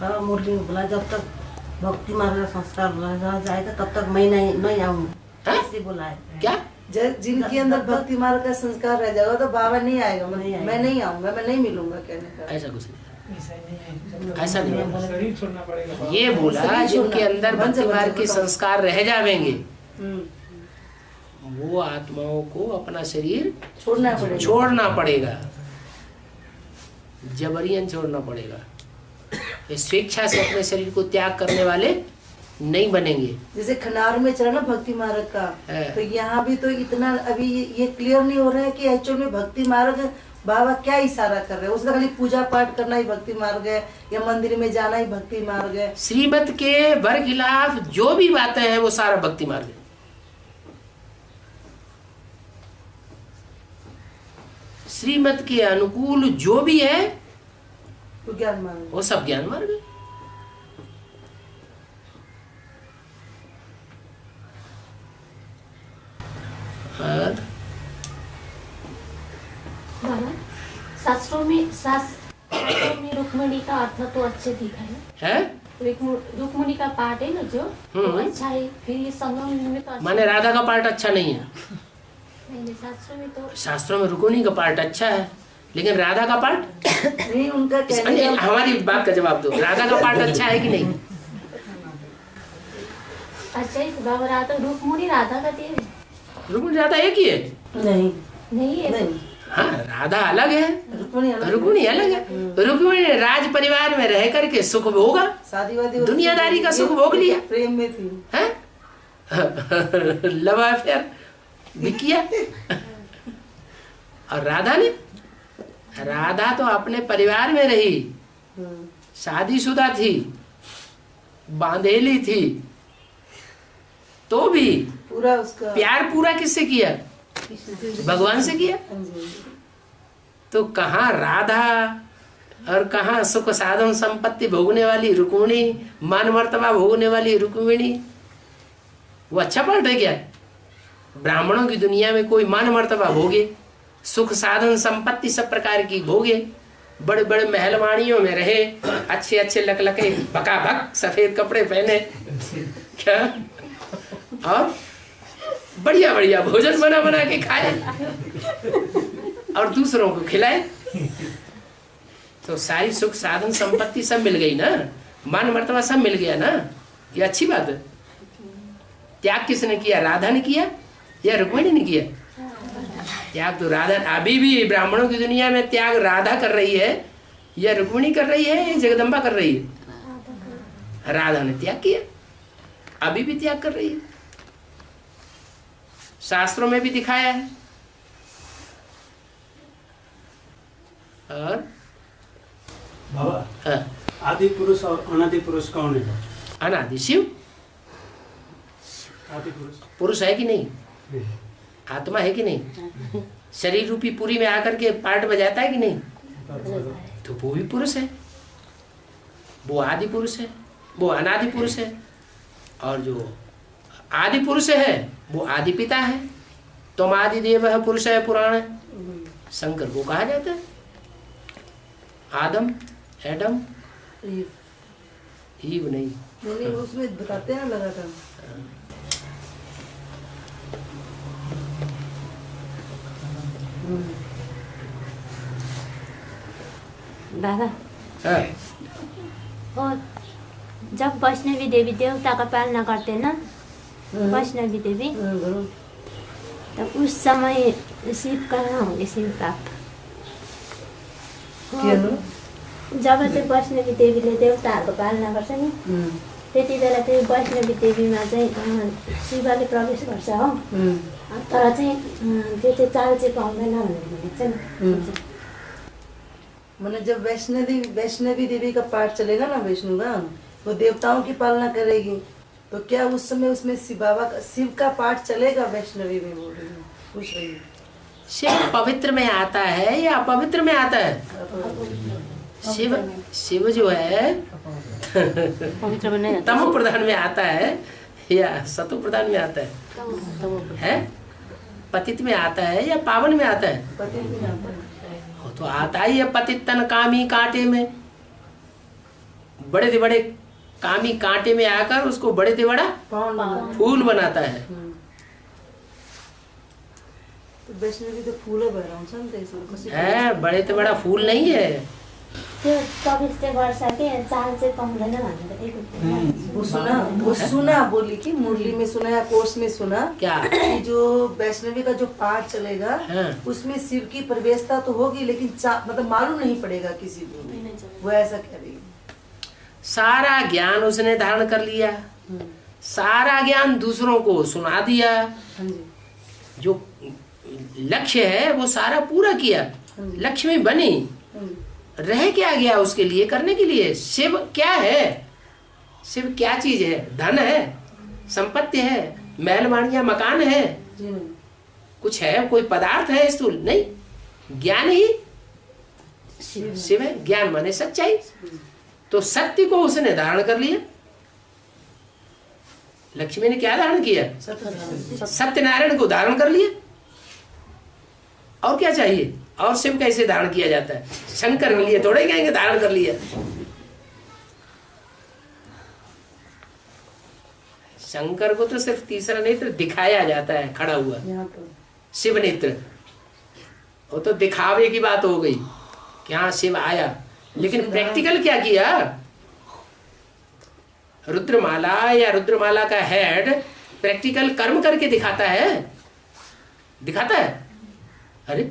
[SPEAKER 7] बाबा मुरली ने बोला जब तक भक्ति मार्ग का संस्कार रह जाएगा तब तक मैं नहीं आऊंगा, ऐसे बोला है।
[SPEAKER 1] क्या?
[SPEAKER 3] जिनके अंदर भक्ति मार्ग का संस्कार रह जाएगा तो बाबा नहीं आएगा, मैं नहीं आऊंगा, मैं नहीं मिलूंगा, कहने का
[SPEAKER 1] ऐसा कुछ नहीं, ऐसा नहीं।
[SPEAKER 4] शरीर छोड़ना पड़ेगा।
[SPEAKER 1] ये बोला जिनके अंदर भक्ति मार्ग के संस्कार रह जाएंगे, वो आत्माओं को अपना शरीर छोड़ना पड़ेगा, जबरियन छोड़ना पड़ेगा। स्वेच्छा से अपने शरीर को त्याग करने वाले नहीं बनेंगे।
[SPEAKER 3] जैसे खनार में चला ना भक्ति मार्ग का, तो यहाँ भी तो इतना अभी ये क्लियर नहीं हो रहा है कि एक्चुअल में भक्ति मार्ग बाबा क्या इशारा कर रहे हैं। उसका खाली पूजा पाठ करना ही भक्ति मार्ग है या मंदिर में जाना ही भक्ति मार्ग है।
[SPEAKER 1] श्रीमत के बरखिलाफ जो भी बातें हैं वो सारा भक्ति मार्ग है। श्रीमत के अनुकूल जो भी है
[SPEAKER 3] वो ज्ञान मार्ग,
[SPEAKER 1] वो सब ज्ञान मार्ग है।
[SPEAKER 5] बाबा शास्त्रों में रुक्मिणी का अर्थ तो अच्छे दिखा है? रुक्मिणी का पार्ट है ना जो वो अच्छा है, फिर ये संगम में तो
[SPEAKER 1] माने राधा का पार्ट अच्छा नहीं है।
[SPEAKER 5] नहीं,
[SPEAKER 1] शास्त्रों में रुक्मिणी का पार्ट अच्छा है, लेकिन राधा का पार्ट
[SPEAKER 3] नहीं। उनका कहने का
[SPEAKER 1] हमारी बात का जवाब दो, राधा का पार्ट अच्छा है कि नहीं?
[SPEAKER 5] अच्छा है बाबा। राधा रुक्मिणी राधा का देव,
[SPEAKER 1] रुक्मिणी राधा एक ही है?
[SPEAKER 5] नहीं है।
[SPEAKER 1] हाँ, राधा अलग है, रुक्मिणी अलग है। रुक्मिणी ने राज परिवार में रह करके सुख भोगा,
[SPEAKER 3] शादीवादी
[SPEAKER 1] दुनियादारी का सुख भोग लिया,
[SPEAKER 3] प्रेम में थी,
[SPEAKER 1] लव अफेयर भी किया। और राधा तो अपने परिवार में रही, शादीशुदा थी, बांधेली थी, तो भी
[SPEAKER 3] पूरा उसका
[SPEAKER 1] प्यार पूरा किससे किया? भगवान से किया। तो कहाँ राधा और कहाँ सुख साधन संपत्ति भोगने वाली रुक्मिणी, मान मर्तबा भोगने वाली रुक्मिणी? वो अच्छा पार्ट है क्या? ब्राह्मणों की दुनिया में कोई मान मर्तबा भोगे, सुख साधन संपत्ति सब प्रकार की भोगे, बड़े बड़े महलवाणियों में रहे, अच्छे अच्छे लकलके बकाबक सफेद कपड़े पहने, क्या, और बढ़िया बढ़िया भोजन बना बना के खाए और दूसरों को खिलाए। तो सारी सुख साधन संपत्ति सब मिल गई ना, मान मर्तबा सब मिल गया ना, ये अच्छी बात है। त्याग किसने किया? राधा ने किया या रुक्मिणी ने किया? त्याग तो राधा। अभी भी ब्राह्मणों की दुनिया में त्याग राधा कर रही है या रुक्मिणी कर रही है या जगदम्बा कर रही है? राधा ने त्याग किया, अभी भी त्याग कर रही है, शास्त्रों में भी दिखाया है। और
[SPEAKER 6] बाबा, आदि पुरुष और अनादि पुरुष कौन है?
[SPEAKER 1] अनादि शिव।
[SPEAKER 6] आदि
[SPEAKER 1] पुरुष है कि नहीं? आत्मा है कि नहीं? शरीर रूपी पूरी में आकर के पार्ट बजाता है कि नहीं? तो वो भी पुरुष है, वो आदि पुरुष है, वो अनादि पुरुष है। और जो आदि पुरुष है वो आदि पिता है। तुम आदि देव है, पुरुष है, पुराण है, शंकर को कहा जाता है। आदम, एडम, ईव नहीं,
[SPEAKER 3] उसमें बताते हैं लगातार।
[SPEAKER 5] बाबा, और जब वैष्णवी देवी देवता का पालना करते हैं ना, वैष्णवी देवी, तब उस समय शिव कहाँ होंगे? शिव पाप जब चाहिँ वैष्णवी देवीले देवताहरूको पालना गर्छ नि, त्यति बेला चाहिँ वैष्णवी देवीमा चाहिँ शिवले प्रवेश गर्छ हो, तर चाहिँ त्यो चाहिँ चाल चाहिँ पाउँदैन भनेर भनेको छ नि।
[SPEAKER 3] मैंने जब वैष्णवी देवी का पाठ चलेगा ना, वैष्णु का, वो देवताओं की पालना करेगी, तो क्या उस समय उसमें शिव का पाठ चलेगा वैष्णवी में? बोल रही हूँ, पूछ रही हूँ।
[SPEAKER 1] शिव पवित्र में आता है या अपवित्र में आता है? शिव जो है
[SPEAKER 7] पवित्र में नहीं
[SPEAKER 1] तमो प्रधान में आता है या सतो प्रधान में आता है? पतित में आता है या पावन में आता है?
[SPEAKER 3] पति भी आता है।
[SPEAKER 1] तो आता ही है पतित तन कामी कांटे में, बड़े से बड़े कामी कांटे में आकर उसको बड़े से बड़ा फूल बनाता है।
[SPEAKER 3] तो वैष्णवी तो फूल
[SPEAKER 1] है, बड़े से बड़ा फूल नहीं है।
[SPEAKER 5] त्यो प्रवेश चाहिँ गर्छ कि चाल चाहिँ पाउँदैन भनेर
[SPEAKER 3] वो सुना बोली कि मुरली में सुना या कोर्स में सुना
[SPEAKER 1] क्या
[SPEAKER 3] कि जो वैष्णवी का जो पाठ चलेगा उसमें शिव की प्रवेशता तो होगी, लेकिन मतलब मालूम नहीं पड़ेगा किसी को, वो ऐसा कह रही है।
[SPEAKER 1] सारा ज्ञान उसने धारण कर लिया, सारा ज्ञान दूसरों को सुना दिया, जो लक्ष्य है वो सारा पूरा किया, लक्ष्य में बनी, रह क्या गया उसके लिए करने के लिए? शिव क्या है? शिव क्या चीज है? धन है, संपत्ति है, महल माड़िया मकान है, कुछ है, कोई पदार्थ है स्थूल? नहीं, ज्ञान ही शिव है। ज्ञान माने सच्चाई। तो सत्य को उसने धारण कर लिया। लक्ष्मी ने क्या धारण किया? सत्यनारायण को धारण कर लिया। और क्या चाहिए? और शिव कैसे धारण किया जाता है? शंकर के लिए थोड़े कहेंगे धारण कर लिया। शंकर को तो सिर्फ तीसरा नेत्र दिखाया जाता है खड़ा हुआ, शिव नेत्र। वो तो दिखावे की बात हो गई कि हाँ शिव आया, लेकिन प्रैक्टिकल क्या किया? रुद्रमाला या रुद्रमाला का हेड प्रैक्टिकल कर्म करके दिखाता है, दिखाता है। अरे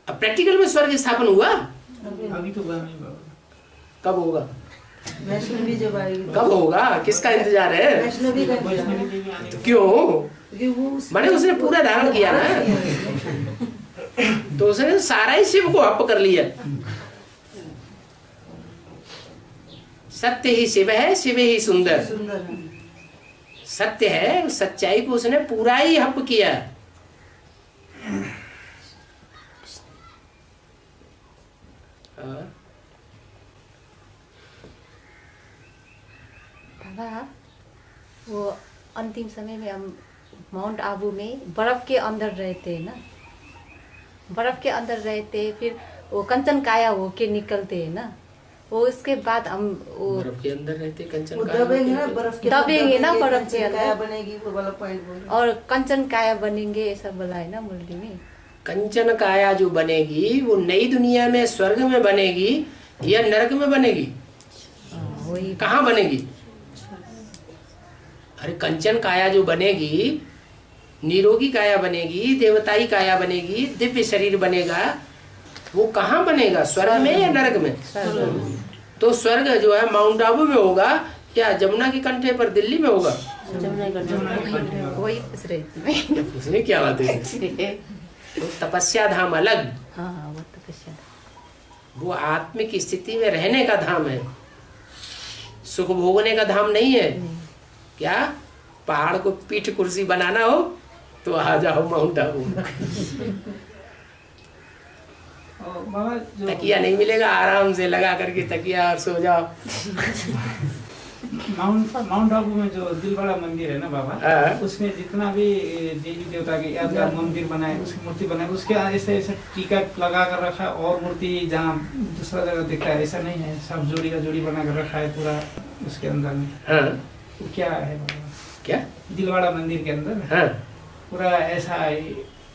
[SPEAKER 1] अब प्रैक्टिकल में स्वर्ग स्थापन हुआ?
[SPEAKER 4] अभी तो नहीं बाबा।
[SPEAKER 1] कब होगा?
[SPEAKER 3] वैष्णवी जब आएगी
[SPEAKER 1] कब होगा? किसका इंतजार है?
[SPEAKER 3] वैष्णवी का
[SPEAKER 1] क्यों? मैंने उसने पूरा धारण किया ना, तो उसने सारा ही शिव को हप कर लिया। सत्य ही शिव है, शिव ही सुंदर। सत्य है, सच्चाई को उसने पूरा ही हप किया।
[SPEAKER 8] बाबा, वो अंतिम समय में हम माउंट आबू में बर्फ के अंदर रहते ना, बर्फ के अंदर रहते, फिर वो कंचन काया होके निकलते है ना, वो उसके बाद हम वो
[SPEAKER 1] बर्फ के अंदर रहते, कंचन
[SPEAKER 3] दबेंगे ना, बर्फ के
[SPEAKER 8] दबेंगे ना, बर्फ के अंदर
[SPEAKER 3] बनेगी, वो वाला पॉइंट बोल।
[SPEAKER 8] और कंचन काया बनेंगे ऐसा बोला है ना मुरली में।
[SPEAKER 1] कंचन काया जो बनेगी वो नई दुनिया में स्वर्ग में बनेगी या नरक में बनेगी?
[SPEAKER 8] वही
[SPEAKER 1] कहाँ बनेगी? अरे कंचन काया जो बनेगी, निरोगी काया बनेगी, देवताई काया बनेगी, दिव्य शरीर बनेगा, वो कहाँ बनेगा? स्वर्ग में या नरक में? तो स्वर्ग जो है माउंट आबू में होगा या जमुना के कंठे पर दिल्ली में होगा?
[SPEAKER 8] वही पूछ रही थी।
[SPEAKER 1] पूछने क्या बात है? तो तपस्या धाम अलग,
[SPEAKER 8] हाँ वो तपस्या,
[SPEAKER 1] वो आत्मिक स्थिति में रहने का धाम है, सुख भोगने का धाम नहीं है। क्या पहाड़ को पीठ कुर्सी बनाना हो तो आ जाओ माउंट आबू। तकिया नहीं मिलेगा, आराम से लगा करके तकिया और सो जाओ।
[SPEAKER 4] माउंट आबू में जो दिलवाड़ा मंदिर है ना बाबा, उसमें जितना भी देवी देवता के यादगार मंदिर बनाए, उसकी मूर्ति बनाए, उसके ऐसे ऐसे टीका लगा कर रखा है, और मूर्ति जहाँ दूसरा जगह दिखता है ऐसा नहीं है, सब जोड़ी का जोड़ी बना कर रखा है पूरा उसके अंदर में। वो क्या है बाबा? क्या दिलवाड़ा मंदिर के अंदर पूरा ऐसा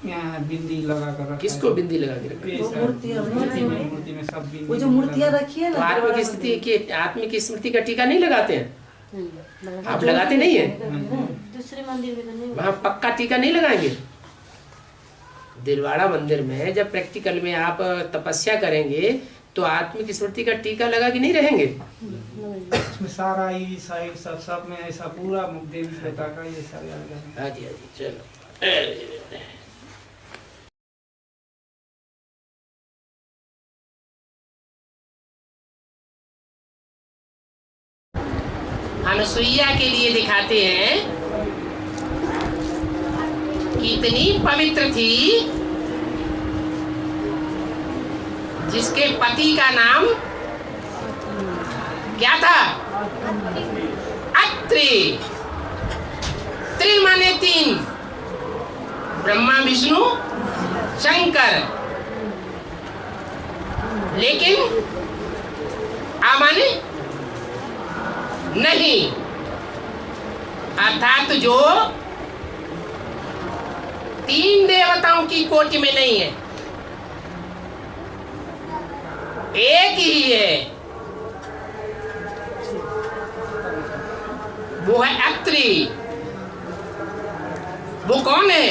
[SPEAKER 4] यहाँ बिंदी लगा कर रखा?
[SPEAKER 1] किसको बिंदी लगा के रखा?
[SPEAKER 4] मूर्ति में सब बिंदी,
[SPEAKER 3] वो जो मूर्तियाँ रखी है ना,
[SPEAKER 1] आत्मिक स्थिति की, आत्मिक स्मृति का टीका नहीं लगाते हैं? आप लगाते नहीं है?
[SPEAKER 5] दूसरे मंदिर में नहीं,
[SPEAKER 1] वहाँ पक्का टीका नहीं लगाएंगे। दिलवाड़ा मंदिर में जब प्रैक्टिकल में आप तपस्या करेंगे तो आत्मिक स्मृति का टीका लगा कि नहीं रहेंगे?
[SPEAKER 4] उसमें सारा ईसा सब में ऐसा पूरा देवी देवता का ये सारे अलग।
[SPEAKER 1] हाँ जी चलो। अनुसुईया के लिए दिखाते हैं कितनी पवित्र थी, जिसके पति का नाम क्या था? अत्रि। त्रि माने 3, ब्रह्मा विष्णु शंकर। लेकिन आ माने नहीं, अर्थात जो 3 देवताओं की कोटि में नहीं है, एक ही है, वो है अत्रि। वो कौन है?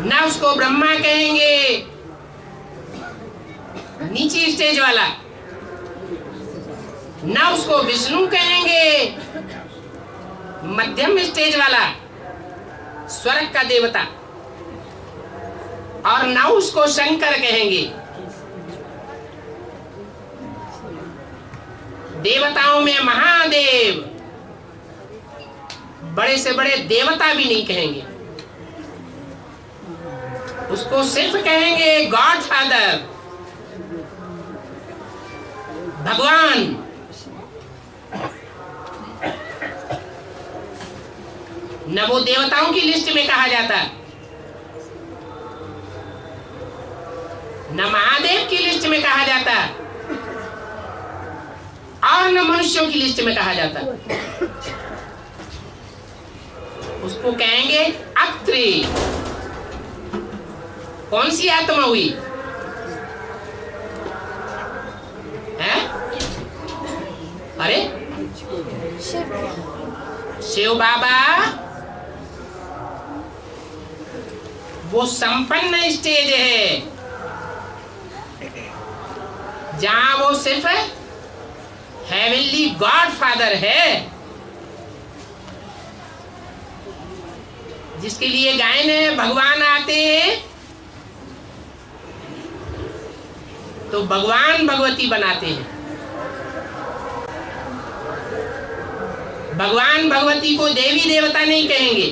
[SPEAKER 1] ना उसको ब्रह्मा कहेंगे नीची स्टेज वाला, ना उसको विष्णु कहेंगे मध्यम स्टेज वाला स्वर्ग का देवता, और ना उसको शंकर कहेंगे। देवताओं में महादेव, बड़े से बड़े देवता भी नहीं कहेंगे, उसको सिर्फ कहेंगे गॉड फादर, भगवान। न वो देवताओं की लिस्ट में कहा जाता, न महादेव की लिस्ट में कहा जाता, और न मनुष्यों की लिस्ट में कहा जाता। उसको कहेंगे अत्रि। कौन सी आत्मा हुई है? अरे शिव बाबा वो संपन्न स्टेज है जहां वो सिर्फ हेवनली गॉड फादर है, जिसके लिए गायन है भगवान आते हैं तो भगवान भगवती बनाते हैं। भगवान भगवती को देवी देवता नहीं कहेंगे,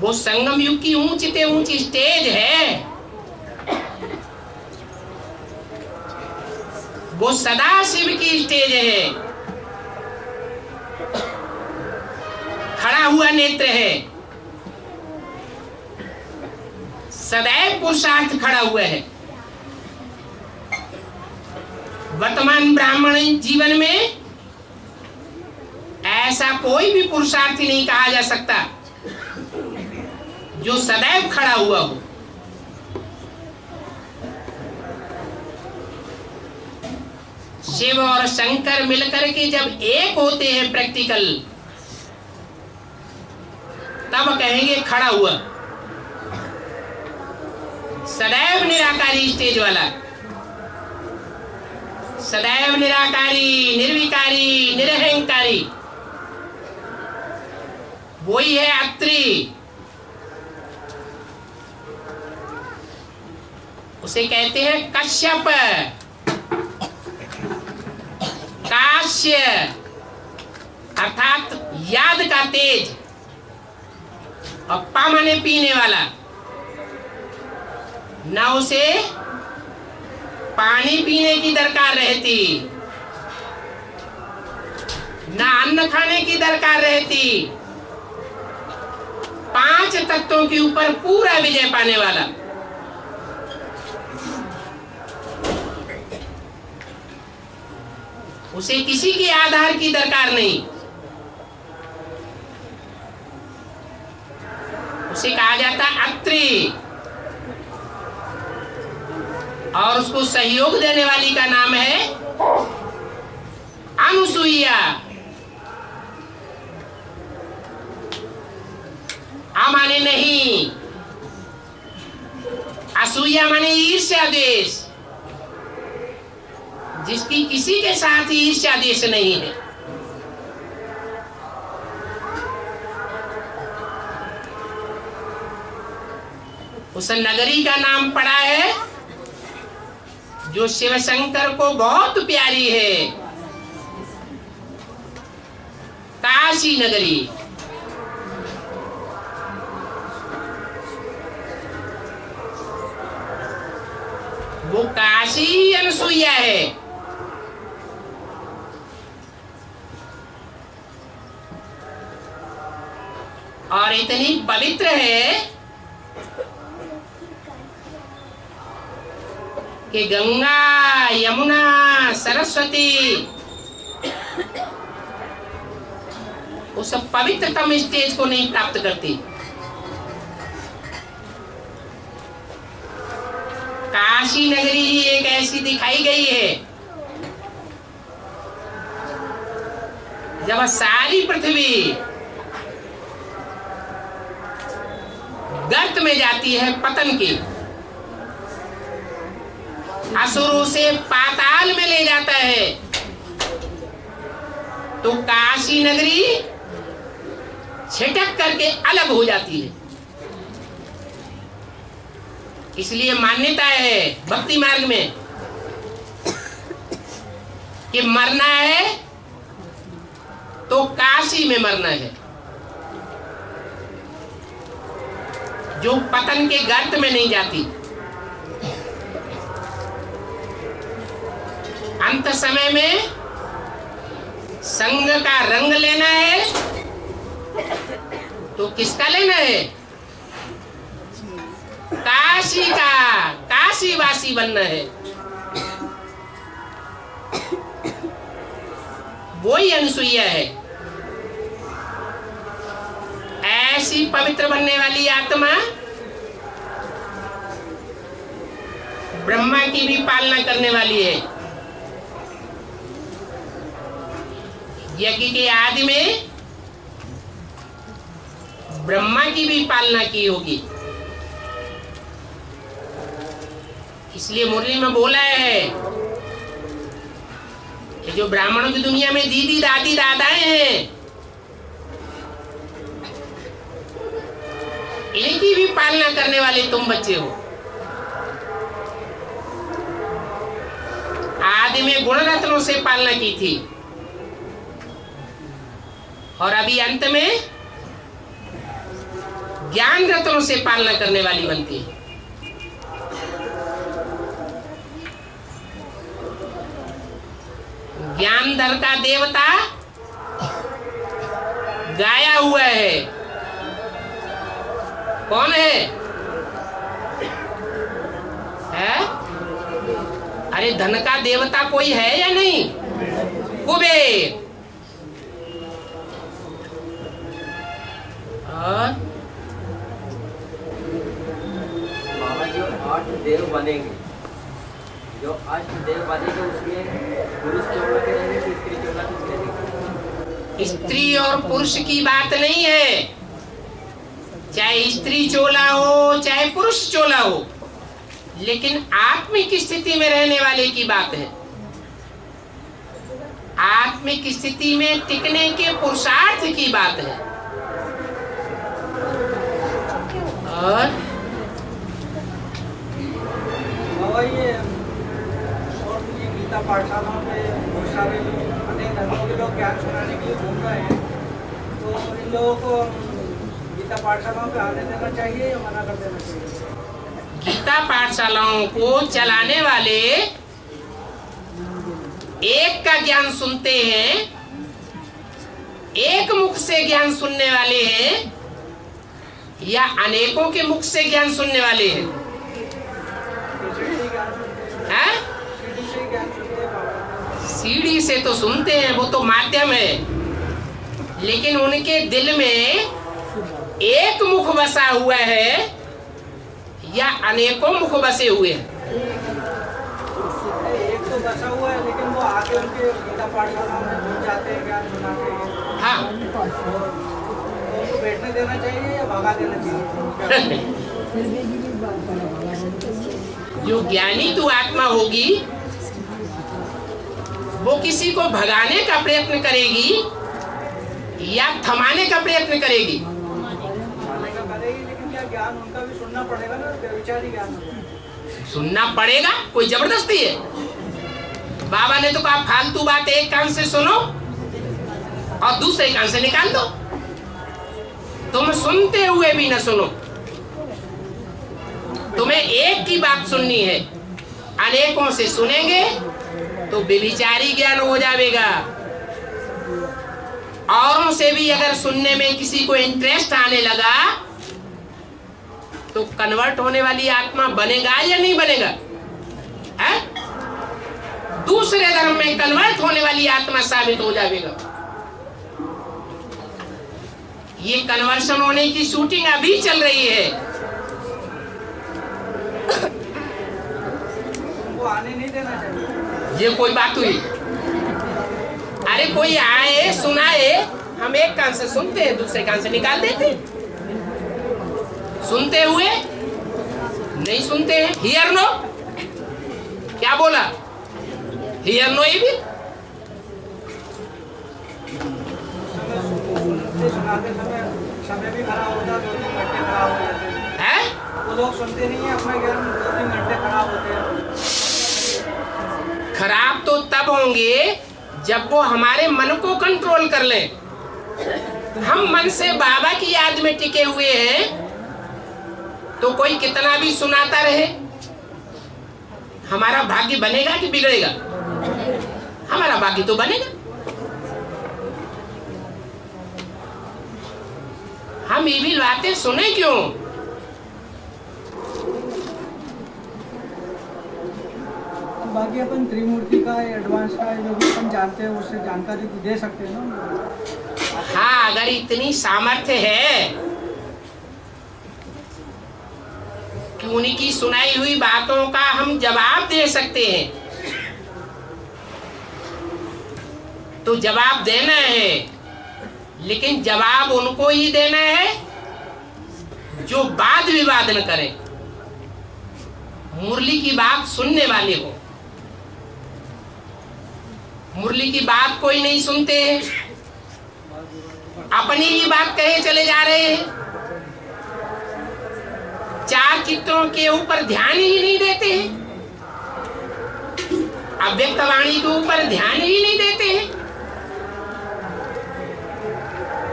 [SPEAKER 1] वो संगम युग की ऊंची से ऊंची स्टेज है, वो सदा शिव की स्टेज है, खड़ा हुआ नेत्र है, सदैव पुरुषार्थ खड़ा हुआ है। वर्तमान ब्राह्मण जीवन में ऐसा कोई भी पुरुषार्थी नहीं कहा जा सकता जो सदैव खड़ा हुआ हो। शिव और शंकर मिलकर के जब एक होते हैं प्रैक्टिकल, तब कहेंगे खड़ा हुआ। सदैव निराकारी स्टेज वाला, सदैव निराकारी, निर्विकारी, निरहंकारी, वही है अत्रि। उसे कहते हैं कश्यप, काश्य, अर्थात याद का तेज, और पा माने पीने वाला। ना उसे पानी पीने की दरकार रहती, ना अन्न खाने की दरकार रहती, 5 तत्वों के ऊपर पूरा विजय पाने वाला। उसे किसी के आधार की दरकार नहीं, उसे कहा जाता अत्रि। और उसको सहयोग देने वाली का नाम है अनुसुईया। माने नहीं, असूया माने ईर्ष्या द्वेष, जिसकी किसी के साथ ईर्ष्या द्वेष नहीं है। उस नगरी का नाम पड़ा है जो शिव शंकर को बहुत प्यारी है, काशी नगरी। वो काशी अनसुईया है। और इतनी पवित्र है कि गंगा, यमुना, सरस्वती उस पवित्रतम स्टेज को नहीं प्राप्त करती। काशी नगरी ही एक ऐसी दिखाई गई है जब सारी पृथ्वी गर्त में जाती है पतन की, असुरों से पाताल में ले जाता है, तो काशी नगरी छिटक करके अलग हो जाती है। इसलिए मान्यता है भक्ति मार्ग में कि मरना है तो काशी में मरना है, जो पतन के गर्त में नहीं जाती। अंत समय में संग का रंग लेना है तो किसका लेना है? काशी का, काशी वासी बनना है। वही अनसुईया है। ऐसी पवित्र बनने वाली आत्मा ब्रह्मा की भी पालना करने वाली है। यज्ञ के आदि में ब्रह्मा की भी पालना की होगी। इसलिए मुरली में बोला है कि जो ब्राह्मणों की दुनिया में दीदी, दादी, दादाएं हैं, इनकी भी पालना करने वाले तुम बच्चे हो। आदि में गुण रत्नों से पालना की थी और अभी अंत में ज्ञान रत्नों से पालना करने वाली बनती है। ज्ञान दर का देवता गाया हुआ है। कौन है? अरे धन का देवता कोई है या नहीं? कुबेर।
[SPEAKER 9] बाबा जो 8 देव बनेंगे, जो 8 देव बनेंगे उसमें पुरुष चोला के रहेंगे कि स्त्री चोला किसके रहेंगे?
[SPEAKER 1] स्त्री और पुरुष की बात नहीं है। चाहे स्त्री चोला हो चाहे पुरुष चोला हो, लेकिन आत्मिक स्थिति में रहने वाले की बात है। आत्मिक स्थिति में टिकने के पुरुषार्थ की बात है। और
[SPEAKER 10] ये गीता पाठशालाओं में बहुत सारे अनेक धर्मों के लोग ज्ञान सुनाने के लिए घूम रहे हैं, तो इन लोगों को गीता पाठशालाओं पे आने देना चाहिए या मना कर देना चाहिए?
[SPEAKER 1] गीता पाठशालाओं को चलाने वाले एक का ज्ञान सुनते हैं, एक मुख से ज्ञान सुनने वाले हैं, या अनेकों के मुख से ज्ञान सुनने वाले हैं? सीढ़ी से तो सुनते हैं, वो तो माध्यम है, लेकिन उनके दिल में एक मुख बसा हुआ है या अनेकों मुख बसे हुए हैं?
[SPEAKER 10] एक तो बसा हुआ है, लेकिन वो आगे उनके गीता पाठशाला में जुड़ जाते हैं, ज्ञान सुनाते हैं।
[SPEAKER 1] हाँ,
[SPEAKER 10] बैठने देना चाहिए या भगा देना चाहिए?
[SPEAKER 1] जो ज्ञानी तू आत्मा होगी वो किसी को भगाने का प्रयत्न करेगी या थमाने का प्रयत्न करेगी?
[SPEAKER 10] लेकिन क्या ज्ञान उनका भी सुनना पड़ेगा ना, विचारी ज्ञान
[SPEAKER 1] सुनना पड़ेगा, कोई जबरदस्ती है? बाबा ने तो कहा फालतू बात एक कान से सुनो और दूसरे कान से निकाल दो। तुम सुनते हुए भी न सुनो। तुम्हें एक की बात सुननी है, अनेकों से सुनेंगे तो व्यभिचारी ज्ञान हो जाएगा। औरों से भी अगर सुनने में किसी को इंटरेस्ट आने लगा तो कन्वर्ट होने वाली आत्मा बनेगा या नहीं बनेगा? है? दूसरे धर्म में कन्वर्ट होने वाली आत्मा साबित हो जाएगा। ये कन्वर्शन होने की शूटिंग अभी चल रही है।
[SPEAKER 10] वो आने नहीं देना चाहिए।
[SPEAKER 1] ये कोई बात हुई? अरे कोई आए सुनाए, हम एक कान से सुनते हैं दूसरे कान से निकाल देते। सुनते हुए नहीं सुनते हैं। हियर नो, क्या बोला? हियर नो ये भी
[SPEAKER 10] सुनाते समय भी खराब होता, 2-3 घंटे खराब हो जाते हैं। वो लोग सुनते नहीं है, अपना ज्ञान 2-3 घंटे खराब होते हैं।
[SPEAKER 1] खराब तो तब होंगे जब वो हमारे मन को कंट्रोल कर लें। हम मन से बाबा की याद में टिके हुए हैं तो कोई कितना भी सुनाता रहे, हमारा भाग्य बनेगा कि बिगड़ेगा? हमारा भाग्य तो बनेगा। हम ये भी बातें सुने क्यों?
[SPEAKER 10] बाकी अपन त्रिमूर्ति का एडवांस का जो भी अपन जानते हैं उससे जानकारी तो दे सकते हैं ना।
[SPEAKER 1] हाँ, अगर इतनी सामर्थ्य है कि उनकी सुनाई हुई बातों का हम जवाब दे सकते हैं तो जवाब देना है, लेकिन जवाब उनको ही देना है जो वाद विवाद न करें, मुरली की बात सुनने वाले हो। मुरली की बात कोई नहीं सुनते, अपनी ही बात कहे चले जा रहे हैं, चार चित्रों के ऊपर ध्यान ही नहीं देते हैं, अव्यक्त वाणी के ऊपर ध्यान ही नहीं देते हैं,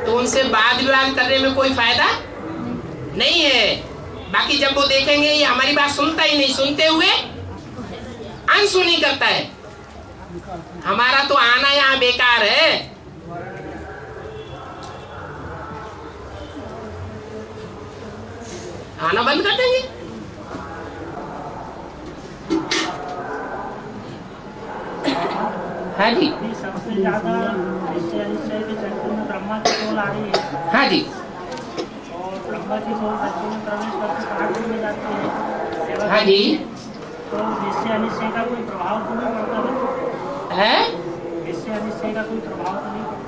[SPEAKER 1] तो उनसे वाद विवाद करने में कोई फायदा नहीं है। बाकी जब वो देखेंगे ये हमारी बात सुनता ही नहीं, सुनते हुए अनसुनी करता है, हमारा तो आना यहाँ बेकार है। आना बंद कर देंगे। हाँ जी,
[SPEAKER 11] सबसे ज्यादा निश्चय के चक्कर में ब्रह्मा की सोल आ रही है।
[SPEAKER 1] हाँ जी,
[SPEAKER 11] और ब्रह्मा की सोल धरती में प्रवेश करके पहाड़ में जाती है।
[SPEAKER 1] हाँ जी,
[SPEAKER 11] तो निश्चय अनिश्चय का कोई प्रभाव तो नहीं पड़ता
[SPEAKER 1] है?
[SPEAKER 11] निश्चय अनिश्चय का कोई प्रभाव तो नहीं पड़ता।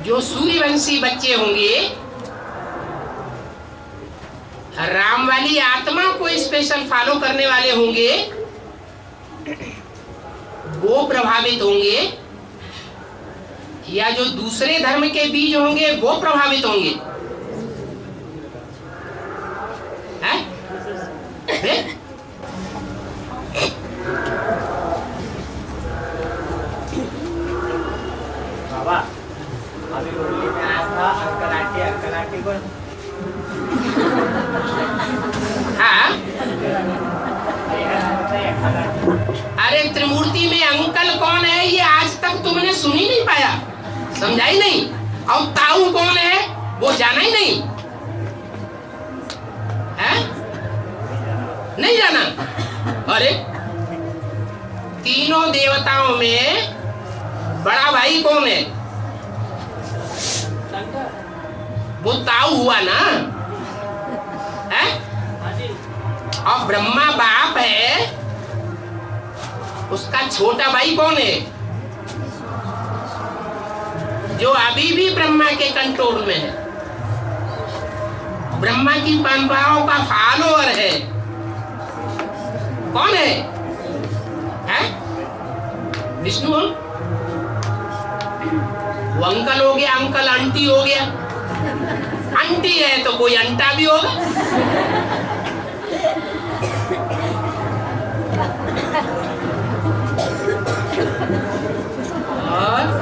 [SPEAKER 1] जो सूर्यवंशी बच्चे होंगे, राम वाली आत्मा को स्पेशल फॉलो करने वाले होंगे, वो प्रभावित होंगे, या जो दूसरे धर्म के बीज होंगे वो प्रभावित होंगे।
[SPEAKER 9] बाबा अभी मुरली में आया था अंकल आंटी को।
[SPEAKER 1] हाँ, अरे त्रिमूर्ति में अंकल कौन है ये आज तक तुमने सुन ही नहीं पाया, समझा ही नहीं। और ताऊ कौन है वो जाना ही नहीं है, नहीं जाना। अरे तीनों देवताओं में बड़ा भाई कौन है? वो ताऊ हुआ ना, है? और ब्रह्मा बाप है, उसका छोटा भाई कौन है? जो अभी भी ब्रह्मा के कंट्रोल में है, ब्रह्मा की परंपराओं का फॉलोअर है। कौन है? विष्णु। वो अंकल हो गया, अंकल आंटी हो गया, आंटी है तो कोई अंटा भी होगा। और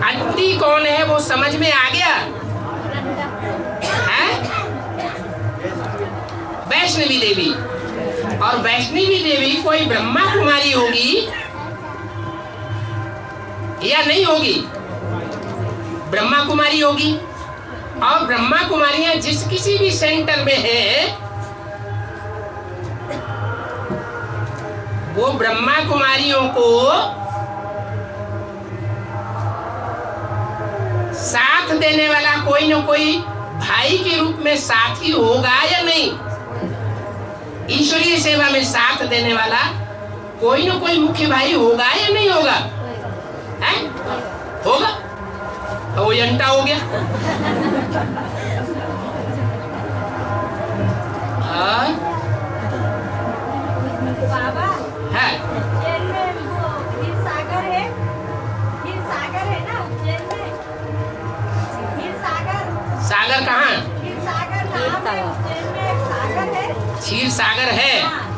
[SPEAKER 1] आंटी कौन है वो समझ में आ गया? वैष्णवी देवी। और वैष्णवी देवी कोई ब्रह्मा कुमारी होगी या नहीं होगी? ब्रह्मा कुमारी होगी। और ब्रह्मा कुमारियां जिस किसी भी सेंटर में है, वो ब्रह्मा कुमारियों को साथ देने वाला कोई न कोई भाई के रूप में साथी होगा या नहीं? ईश्वरीय सेवा में साथ देने वाला कोई न कोई मुख्य भाई होगा या नहीं होगा? है? होगा। तो वो अंटा हो गया।
[SPEAKER 12] बाबा
[SPEAKER 1] है
[SPEAKER 12] उज्जैन में वो क्षीर सागर है, क्षीर सागर है ना उज्जैन में, क्षीर सागर।
[SPEAKER 1] सागर कहाँ?
[SPEAKER 12] क्षीर सागर नाम है, उज्जैन में एक सागर है।
[SPEAKER 1] क्षीर सागर है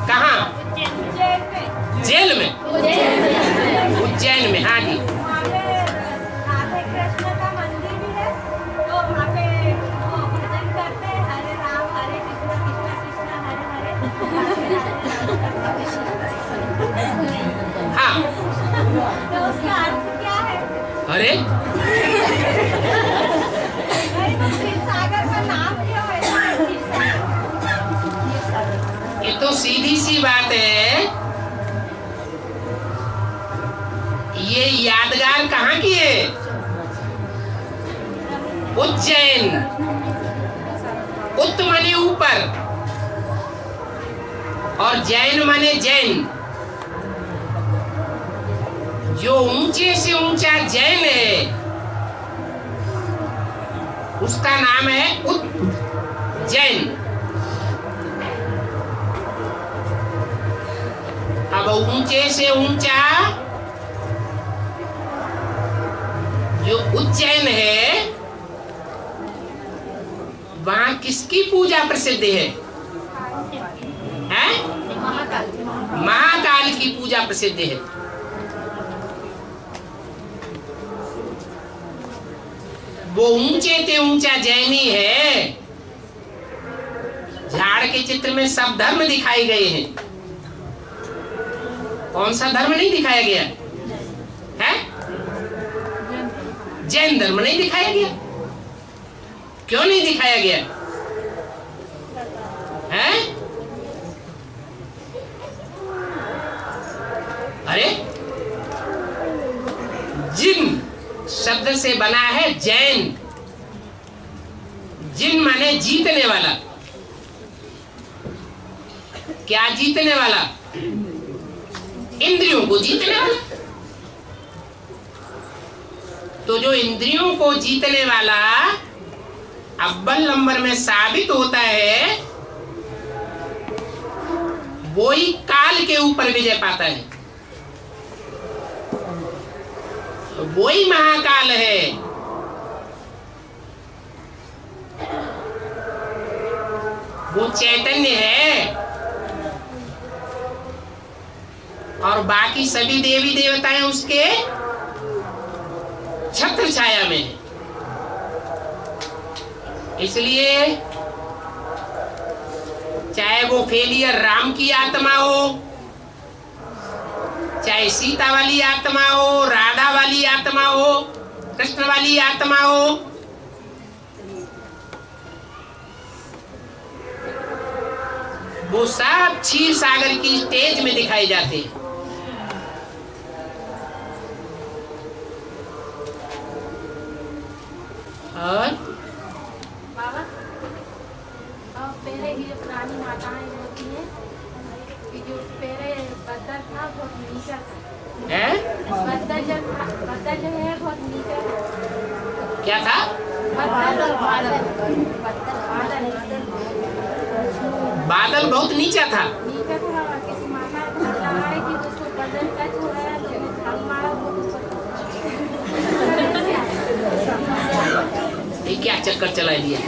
[SPEAKER 1] कहाँ?
[SPEAKER 12] उज्जैन में।
[SPEAKER 1] जेल में? उज्जैन में। हाँ जी।
[SPEAKER 12] वहाँ पे राधे कृष्ण का मंदिर भी है, तो वहाँ पे वो भजन करते हैं, हरे राम हरे कृष्ण कृष्ण कृष्ण हरे हरे।
[SPEAKER 1] हाँ।
[SPEAKER 12] तो उसका अर्थ क्या है?
[SPEAKER 1] अरे
[SPEAKER 12] नहीं तो क्षीर सागर का नाम क्यों है क्षीर सागर?
[SPEAKER 1] ये तो सीधी सी बात है। ये यादगार कहाँ की है? उज्जैन। उत माने ऊपर और जैन माने जैन। जो ऊंचे से ऊंचा जैन है उसका नाम है उज्जैन। अब ऊंचे से ऊंचा जो उज्जैन है वहां किसकी पूजा प्रसिद्ध है? हैं? महाकाल की पूजा प्रसिद्ध है। वो ऊंचे से ऊंचा जैनी है। झाड़ के चित्र में सब धर्म दिखाए गए हैं, कौन सा धर्म नहीं दिखाया गया है? जैन धर्म नहीं दिखाया गया। क्यों नहीं दिखाया गया है? अरे जिन शब्द से बना है जैन। जिन माने जीतने वाला। क्या जीतने वाला? इंद्रियों को जीतने वाला। तो जो इंद्रियों को जीतने वाला अव्वल नंबर में साबित होता है, वो ही काल के ऊपर विजय पाता है, वो ही महाकाल है। वो चैतन्य है और बाकी सभी देवी देवताएं उसके छत्र छाया में है। इसलिए चाहे वो फेलियर राम की आत्मा हो, चाहे सीता वाली आत्मा हो, राधा वाली आत्मा हो, कृष्ण वाली आत्मा हो, वो सब क्षीर सागर की स्टेज में दिखाए जाते हैं। और
[SPEAKER 5] जो पहले बदल था बहुत नीचा था।
[SPEAKER 1] है?
[SPEAKER 5] बदल जो है बहुत नीचा था।
[SPEAKER 1] क्या था? बादल बहुत नीचा था।
[SPEAKER 5] नीचा था, किसी माता लगाए कि उसको बदल टच हो रहा है तो हम मारा
[SPEAKER 1] ये क्या चक्कर चला लिया?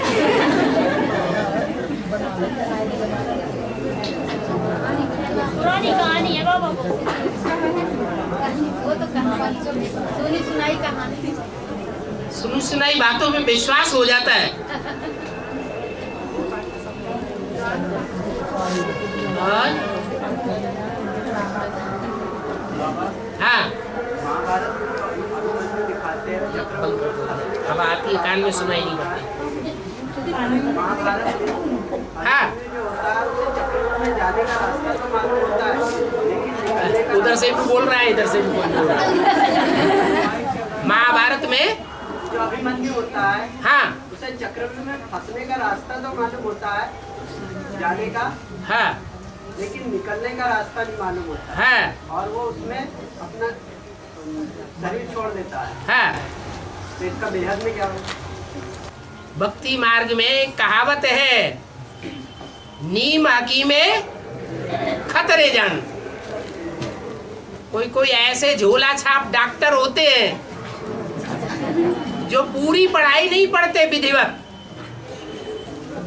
[SPEAKER 5] पुरानी कहानी है बाबा, वो तो सुनी सुनाई कहानी,
[SPEAKER 1] सुनी सुनाई बातों में विश्वास हो जाता है। और हाँ, अब आती है, कान में सुनाई नहीं पड़ती। हाँ, उधर से भी बोल रहा है, इधर से भी बोल रहा है। महाभारत में
[SPEAKER 10] जो अभिमन्यु होता है,
[SPEAKER 1] हाँ,
[SPEAKER 10] उसे चक्रव्यूह में फंसने का रास्ता तो मालूम होता है जाने का,
[SPEAKER 1] हाँ,
[SPEAKER 10] लेकिन निकलने का रास्ता नहीं मालूम होता है।
[SPEAKER 1] हाँ,
[SPEAKER 10] और वो उसमें अपना शरीर छोड़ देता है।
[SPEAKER 1] हाँ।
[SPEAKER 10] तो इसका बेहद में क्या होगा?
[SPEAKER 1] भक्ति मार्ग में एक कहावत है, नीम हकीमे खतरे जान। कोई कोई ऐसे झोला छाप डॉक्टर होते हैं जो पूरी पढ़ाई नहीं पढ़ते विधिवत,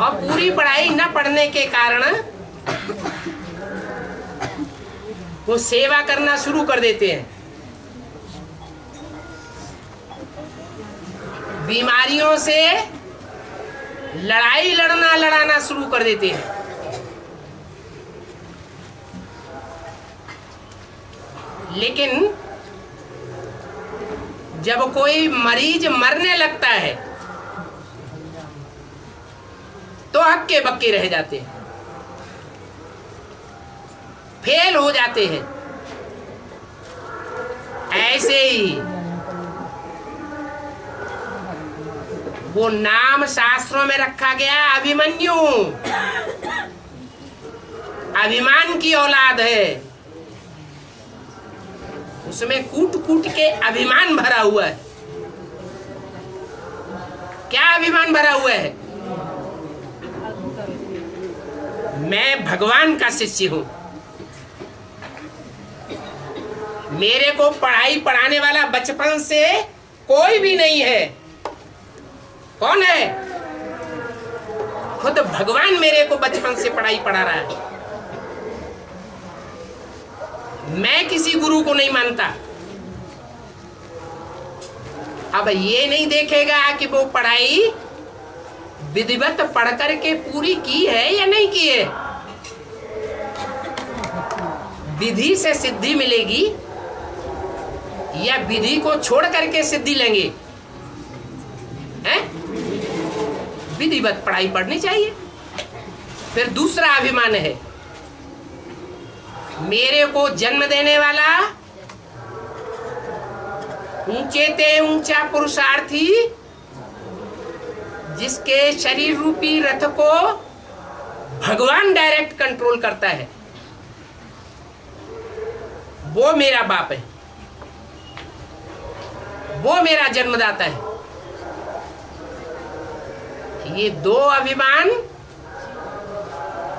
[SPEAKER 1] और पूरी पढ़ाई न पढ़ने के कारण वो सेवा करना शुरू कर देते हैं। बीमारियों से लड़ाना शुरू कर देते हैं। लेकिन जब कोई मरीज मरने लगता है तो हक्के बक्के रह जाते हैं, फेल हो जाते हैं। ऐसे ही वो नाम शास्त्रों में रखा गया, अभिमन्यु अभिमान की औलाद है, उसमें कूट कूट के अभिमान भरा हुआ है। क्या अभिमान भरा हुआ है? मैं भगवान का शिष्य हूं, मेरे को पढ़ाई पढ़ाने वाला बचपन से कोई भी नहीं है। कौन है? खुद भगवान मेरे को बचपन से पढ़ाई पढ़ा रहा है। मैं किसी गुरु को नहीं मानता। अब ये नहीं देखेगा कि वो पढ़ाई विधिवत पढ़ करके पूरी की है या नहीं की है। विधि से सिद्धि मिलेगी या विधि को छोड़ करके सिद्धि लेंगे? हैं? विधिवत पढ़ाई पढ़नी चाहिए। फिर दूसरा अभिमान है, मेरे को जन्म देने वाला ऊंचे ते ऊंचा पुरुषार्थी, जिसके शरीर रूपी रथ को भगवान डायरेक्ट कंट्रोल करता है, वो मेरा बाप है, वो मेरा जन्मदाता है। ये दो अभिमान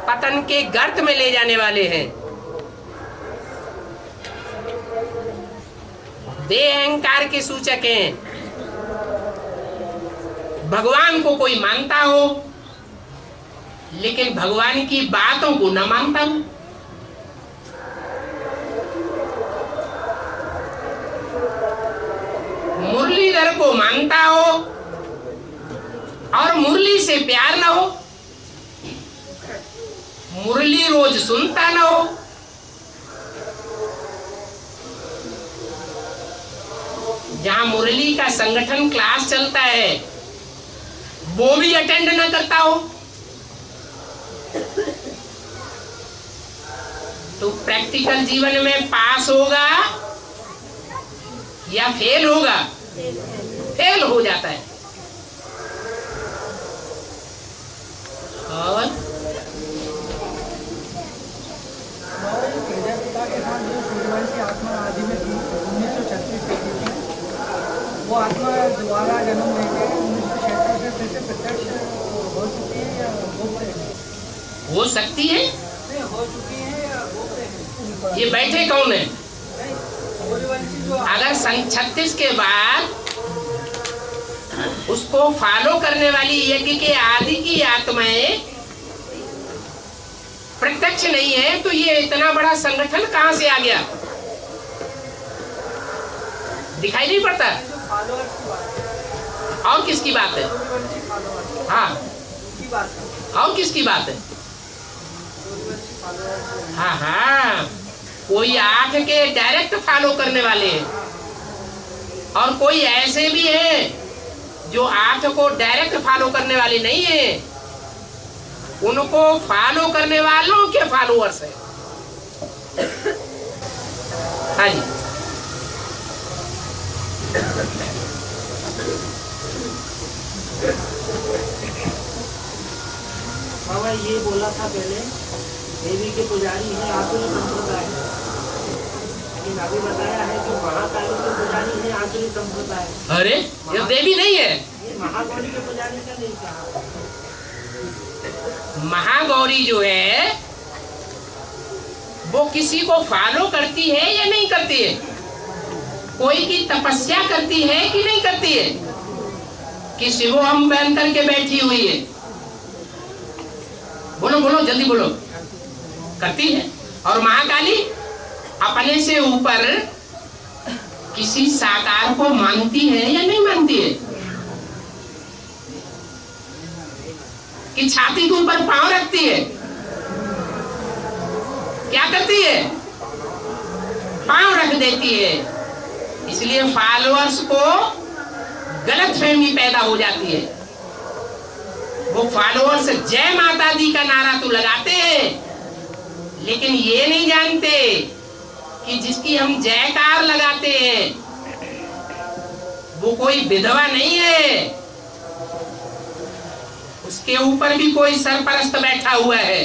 [SPEAKER 1] पतन के गर्त में ले जाने वाले हैं। देह अहंकार के सूचक हैं। भगवान को कोई मानता हो लेकिन भगवान की बातों को न मानता हो। मुरलीधर को मानता हो और मुरली से प्यार न हो, मुरली रोज सुनता न हो, जहां मुरली का संगठन क्लास चलता है वो भी अटेंड न करता हो, तो प्रैक्टिकल जीवन में पास होगा या फेल होगा? फेल हो जाता है। और हो सकती है?
[SPEAKER 10] नहीं, हो चुकी है या होते हैं।
[SPEAKER 1] ये बैठे कौन है?
[SPEAKER 10] सूर्यवंशी जो
[SPEAKER 1] अगर सन 36 के बाद उसको फॉलो करने वाली यज्ञ के आदि की आत्माएं प्रत्यक्ष नहीं है, तो ये इतना बड़ा संगठन कहां से आ गया? दिखाई नहीं पड़ता। और किसकी बात है? हाँ, और किसकी बात है? हाँ हाँ, कोई 8 के डायरेक्ट फॉलो करने वाले हैं और कोई ऐसे भी हैं जो 8 को डायरेक्ट फॉलो करने वाले नहीं है, उनको फॉलो करने वालों के फॉलोअर्स है। हाँ जी,
[SPEAKER 11] बाबा ये बोला था पहले देवी के पुजारी हैं आसुरी संप्रदाय, लेकिन अभी बताया है कि महाकाली के पुजारी हैं आसुरी संप्रदाय।
[SPEAKER 1] अरे ये देवी नहीं है,
[SPEAKER 11] ये महागौरी के पुजारी का नहीं कहा।
[SPEAKER 1] महागौरी जो है वो किसी को फॉलो करती है या नहीं करती है? कोई की तपस्या करती है कि नहीं करती है? कि शिवोहम पहन करके बैठी हुई है? बोलो बोलो, जल्दी बोलो। करती है। और महाकाली अपने से ऊपर किसी साकार को मानती है या नहीं मानती है? कि छाती के ऊपर पांव रखती है? क्या करती है? पांव रख देती है। इसलिए फॉलोअर्स को गलतफहमी पैदा हो जाती है। वो फॉलोअर्स जय माता दी का नारा तो लगाते हैं, लेकिन ये नहीं जानते कि जिसकी हम जयकार लगाते हैं वो कोई विधवा नहीं है, उसके ऊपर भी कोई सरपरस्त बैठा हुआ है।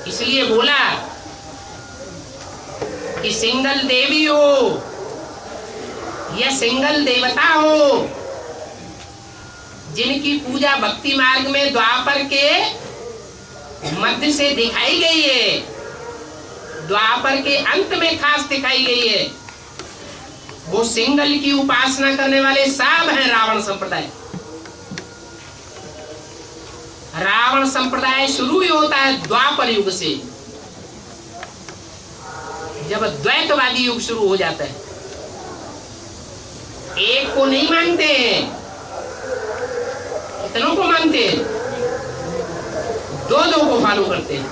[SPEAKER 1] इसलिए बोला कि सिंगल देवी हो या सिंगल देवता हो, जिनकी पूजा भक्ति मार्ग में द्वापर के मध्य से दिखाई गई है, द्वापर के अंत में खास दिखाई गई है, वो सिंगल की उपासना करने वाले सब हैं रावण संप्रदाय। रावण संप्रदाय शुरू ही होता है द्वापर युग से, जब द्वैतवादी युग शुरू हो जाता है। एक को नहीं मानते, कितनों को मानते? दो को फॉलो करते हैं।